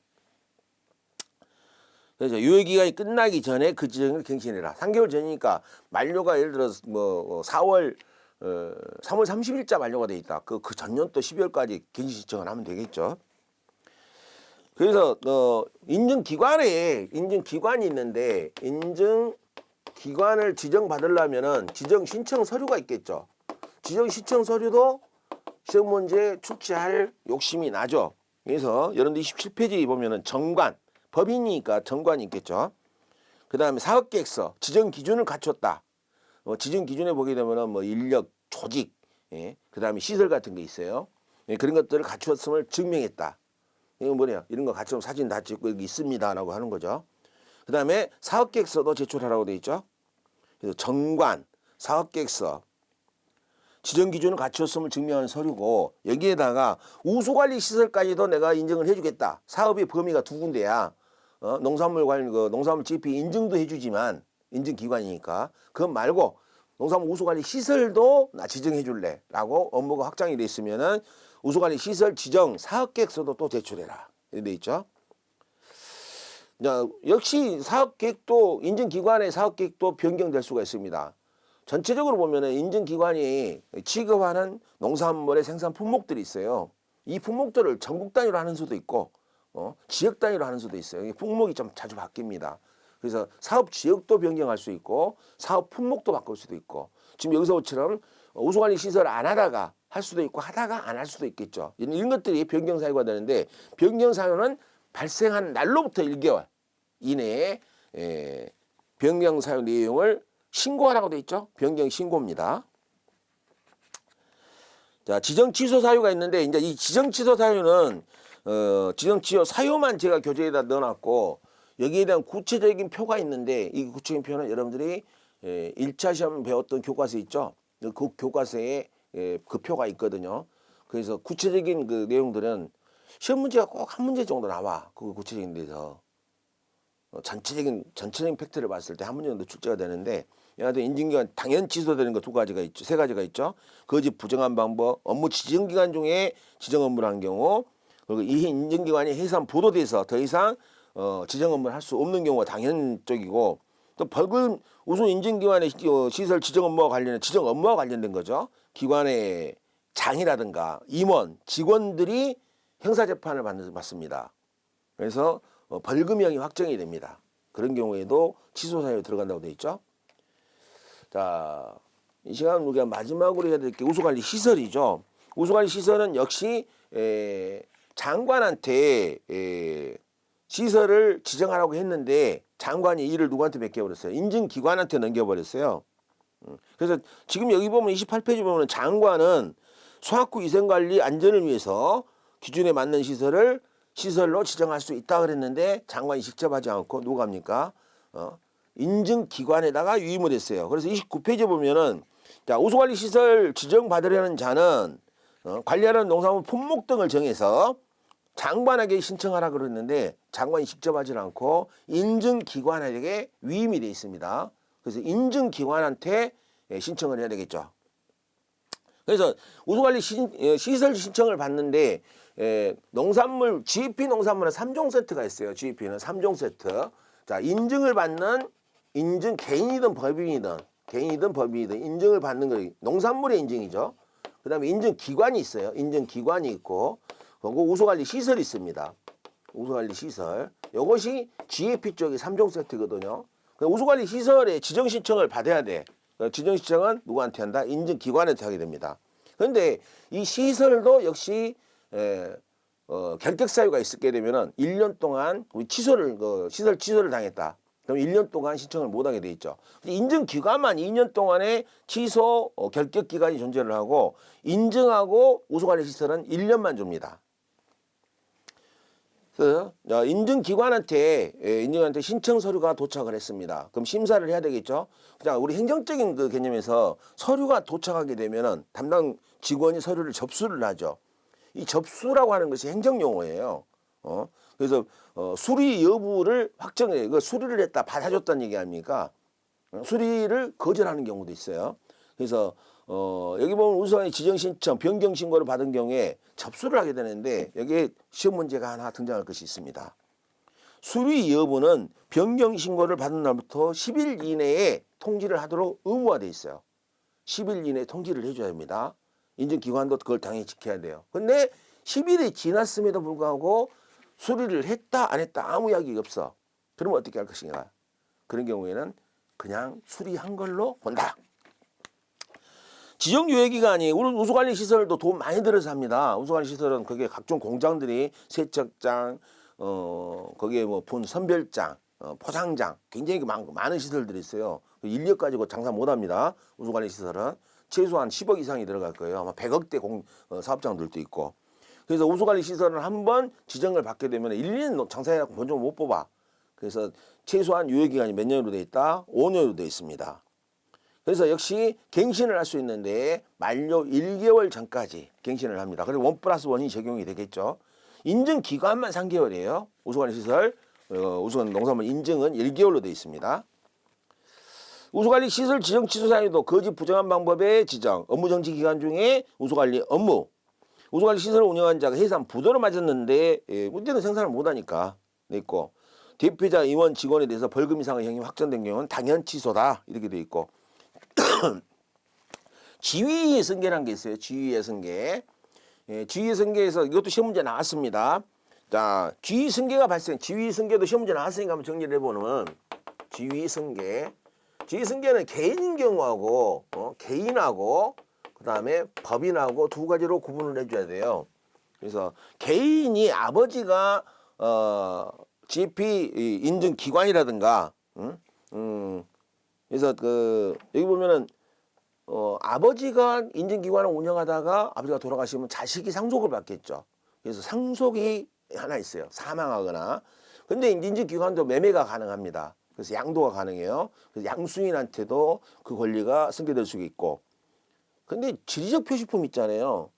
그래서 유효기간이 끝나기 전에 그 지정을 갱신해라. 3개월 전이니까 만료가 예를 들어서 뭐 3월 30일자 만료가 돼 있다. 그 전년도 12월까지 갱신 신청을 하면 되겠죠. 그래서 인증기관이 있는데 인증기관을 지정받으려면은 지정 신청 서류가 있겠죠. 지정 신청 서류도 시험 문제에 출제할 욕심이 나죠. 그래서 여러분들 27페이지 보면은 정관, 법인이니까 정관이 있겠죠. 그 다음에 사업계획서, 지정 기준을 갖췄다. 지정 기준에 보게 되면은 뭐 인력, 조직, 그 다음에 시설 같은 게 있어요. 그런 것들을 갖추었음을 증명했다. 이건 뭐냐? 이런 거 갖추면 사진 다 찍고 여기 있습니다라고 하는 거죠. 그 다음에 사업계획서도 제출하라고 돼 있죠. 그래서 정관, 사업계획서, 지정 기준을 갖추었음을 증명하는 서류고 여기에다가 우수관리 시설까지도 내가 인정을 해주겠다. 사업의 범위가 두 군데야. 농산물 관리, 농산물 GAP 인증도 해주지만 인증기관이니까 그것 말고 농산물 우수관리 시설도 나 지정해 줄래 라고 업무가 확장이 돼 있으면은 우수관리 시설 지정 사업계획서도 또 제출해라 이렇게 돼 있죠. 역시 사업계획도 인증기관의 사업계획도 변경될 수가 있습니다. 전체적으로 보면은 인증기관이 취급하는 농산물의 생산 품목들이 있어요. 이 품목들을 전국 단위로 하는 수도 있고 지역 단위로 하는 수도 있어요. 품목이 좀 자주 바뀝니다. 그래서 사업 지역도 변경할 수 있고 사업 품목도 바꿀 수도 있고 지금 여기서처럼 우수관리 시설 안 하다가 할 수도 있고 하다가 안 할 수도 있겠죠. 이런 것들이 변경 사유가 되는데 변경 사유는 발생한 날로부터 1개월 이내에 변경 사유 내용을 신고하라고 돼 있죠. 변경 신고입니다. 자, 지정 취소 사유가 있는데 이제 이 지정 취소 사유는 지정 취소 사유만 제가 교재에다 넣어놨고 여기에 대한 구체적인 표가 있는데 이 구체적인 표는 여러분들이 1차 시험 배웠던 교과서 있죠. 그 교과서에 그 표가 있거든요. 그래서 구체적인 그 내용들은 시험 문제가 꼭 한 문제 정도 나와. 그 구체적인 데서 전체적인 팩트를 봤을 때 한 문제 정도 출제가 되는데 여하튼 인증기관 당연 취소되는 거 두 가지가 있죠. 세 가지가 있죠. 거짓 부정한 방법, 업무 지정기간 중에 지정 업무를 한 경우 그리고 이 인증기관이 해산 보도돼서 더 이상 지정 업무를 할 수 없는 경우가 당연적이고 또 벌금 우수 인증기관의 시설 지정 업무와 관련된 지정 업무와 관련된 거죠. 기관의 장이라든가 임원, 직원들이 형사재판을 받습니다. 그래서 벌금형이 확정이 됩니다. 그런 경우에도 취소 사유에 들어간다고 되어 있죠. 자, 이 시간 우리가 마지막으로 해야 될 게 우수관리 시설이죠. 우수관리 시설은 역시 장관한테 시설을 지정하라고 했는데 장관이 일을 누구한테 맡겨버렸어요? 인증기관한테 넘겨버렸어요. 그래서 지금 여기 보면 28페이지 보면 장관은 소학구 위생관리 안전을 위해서 기준에 맞는 시설로 지정할 수 있다 그랬는데 장관이 직접 하지 않고 누가 합니까? 인증기관에다가 위임을 했어요. 그래서 29페이지에 보면은 자, 우수관리 시설 지정받으려는 자는 관리하는 농산물 품목 등을 정해서 장관에게 신청하라 그랬는데 장관이 직접 하지 않고 인증기관에게 위임이 되어 있습니다. 그래서 인증기관한테 신청을 해야 되겠죠. 그래서 우수관리 시설 신청을 받는데 농산물 GP 농산물은 3종 세트가 있어요. GP는 3종 세트. 자, 인증을 받는 개인이든 법인이든 인증을 받는 거 농산물의 인증이죠. 그다음에 인증기관이 있어요. 인증기관이 있고 그리고 우수관리 시설이 있습니다. 우수관리 시설. 이것이 GAP 쪽이 3종 세트거든요. 우수관리 시설에 지정 신청을 받아야 돼. 지정 신청은 누구한테 한다? 인증기관한테 하게 됩니다. 그런데 이 시설도 역시 결격 사유가 있게 되면은 1년 동안 시설 취소를 당했다. 그럼 1년 동안 신청을 못 하게 돼 있죠. 인증기관만 2년 동안의 취소 결격 기간이 존재를 하고 인증하고 우수관리 시설은 1년만 줍니다. 그래서 인증기관한테 신청 서류가 도착을 했습니다. 그럼 심사를 해야 되겠죠. 자, 우리 행정적인 그 개념에서 서류가 도착하게 되면은 담당 직원이 서류를 접수를 하죠. 이 접수라고 하는 것이 행정용어예요. 그래서 수리 여부를 확정해. 그 수리를 했다 받아줬다는 얘기 아닙니까? 수리를 거절하는 경우도 있어요. 그래서 여기 보면 우수관리 지정 신청 변경 신고를 받은 경우에 접수를 하게 되는데 여기에 시험 문제가 하나 등장할 것이 있습니다. 수리 여부는 변경 신고를 받은 날부터 10일 이내에 통지를 하도록 의무화되어 있어요. 10일 이내에 통지를 해줘야 됩니다. 인증기관도 그걸 당연히 지켜야 돼요. 근데 10일이 지났음에도 불구하고 수리를 했다 안 했다 아무 이야기가 없어. 그러면 어떻게 할 것인가? 그런 경우에는 그냥 수리한 걸로 본다. 지정유예기간이 우리 우수관리 시설도 돈 많이 들어서 합니다. 우수관리 시설은 그게 각종 공장들이 세척장, 거기에 뭐 본 선별장, 포장장 굉장히 많은 시설들이 있어요. 인력 가지고 장사 못합니다. 우수관리 시설은 최소한 10억 이상이 들어갈 거예요. 아마 100억대 사업장들도 있고. 그래서 우수관리 시설은 한번 지정을 받게 되면 1년 장사해갖고 본전 못 뽑아. 그래서 최소한 유예기간이 몇 년으로 돼 있다? 5년으로 돼 있습니다. 그래서 역시 갱신을 할 수 있는데 만료 1개월 전까지 갱신을 합니다. 그리고 1+1이 적용이 되겠죠. 인증 기간만 3개월이에요. 우수관리 시설, 우수관 농산물 인증은 1개월로 되어 있습니다. 우수관리 시설 지정 취소 사유도 거짓 부정한 방법의 지정, 업무 정지 기간 중에 우수관리 업무, 우수관리 시설을 운영한 자가 해상 부도를 맞았는데 문제는 생산을 못하니까 있고 대표자 임원 직원에 대해서 벌금 이상의 형이 확정된 경우는 당연 취소다 이렇게 돼 있고 지위의 승계라는 게 있어요. 지위의 승계. 지위의 승계에서 이것도 시험 문제 나왔습니다. 자, 지위 승계가 발생. 지위 승계도 시험 문제 나왔으니까 한번 정리를 해보면 지위 승계. 지위 승계는 개인인 경우하고 개인하고 그다음에 법인하고 두 가지로 구분을 해줘야 돼요. 그래서 개인이 아버지가 GP 인증 기관이라든가 그래서 여기 보면은 아버지가 인증기관을 운영하다가 아버지가 돌아가시면 자식이 상속을 받겠죠. 그래서 상속이 하나 있어요. 사망하거나. 근데 인증기관도 매매가 가능합니다. 그래서 양도가 가능해요. 그래서 양수인한테도 그 권리가 승계될 수 있고. 근데 지리적 표시품 있잖아요.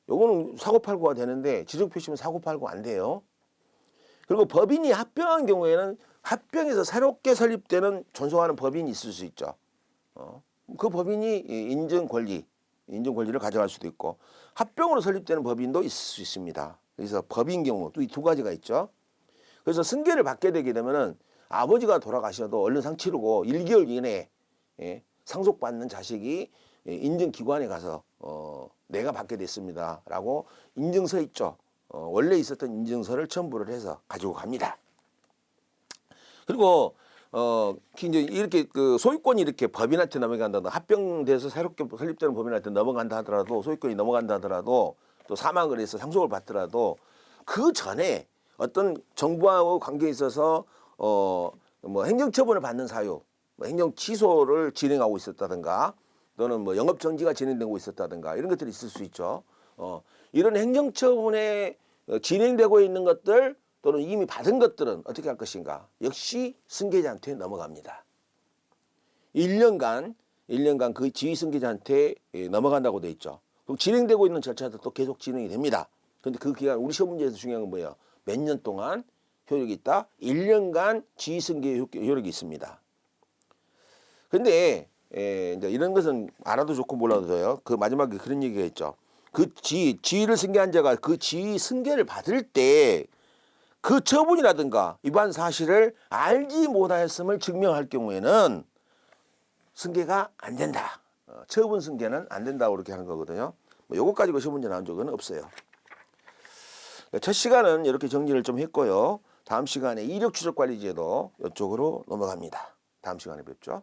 요거는 사고팔고가 되는데 지리적 표시품 사고팔고 안 돼요. 그리고 법인이 합병한 경우에는 합병해서 새롭게 설립되는 존속하는 법인이 있을 수 있죠. 그 법인이 인증 권리를 가져갈 수도 있고 합병으로 설립되는 법인도 있을 수 있습니다. 그래서 법인 경우 또 이 두 가지가 있죠. 그래서 승계를 받게 되게 되면은 아버지가 돌아가셔도 얼른 상 치르고 1개월 이내에 상속받는 자식이 인증기관에 가서 내가 받게 됐습니다라고 인증서 있죠. 원래 있었던 인증서를 첨부를 해서 가지고 갑니다. 그리고 이제 이렇게 그 소유권이 이렇게 법인한테 넘어간다, 합병돼서 새롭게 설립되는 법인한테 넘어간다 하더라도, 소유권이 넘어간다 하더라도, 또 사망을 해서 상속을 받더라도 그 전에 어떤 정부하고 관계에 있어서 뭐 행정처분을 받는 사유, 뭐 행정 취소를 진행하고 있었다든가, 또는 뭐 영업 정지가 진행되고 있었다든가 이런 것들이 있을 수 있죠. 이런 행정처분에 진행되고 있는 것들 또는 이미 받은 것들은 어떻게 할 것인가? 역시 승계자한테 넘어갑니다. 1년간 그 지위 승계자한테 넘어간다고 돼 있죠. 그럼 진행되고 있는 절차도 계속 진행이 됩니다. 그런데 그 기간, 우리 시험 문제에서 중요한 건 뭐예요? 몇 년 동안 효력이 있다? 1년간 지위 승계 효력이 있습니다. 근데 이제 이런 것은 알아도 좋고 몰라도 돼요. 그 마지막에 그런 얘기가 있죠. 그 지위를 승계한 자가 그 지위 승계를 받을 때 그 처분이라든가 위반 사실을 알지 못하였음을 증명할 경우에는 승계가 안 된다. 처분 승계는 안 된다고 그렇게 하는 거거든요. 뭐 요것 가지고 시험 문제 나온 적은 없어요. 첫 시간은 이렇게 정리를 좀 했고요. 다음 시간에 이력 추적 관리 제도 이쪽으로 넘어갑니다. 다음 시간에 뵙죠.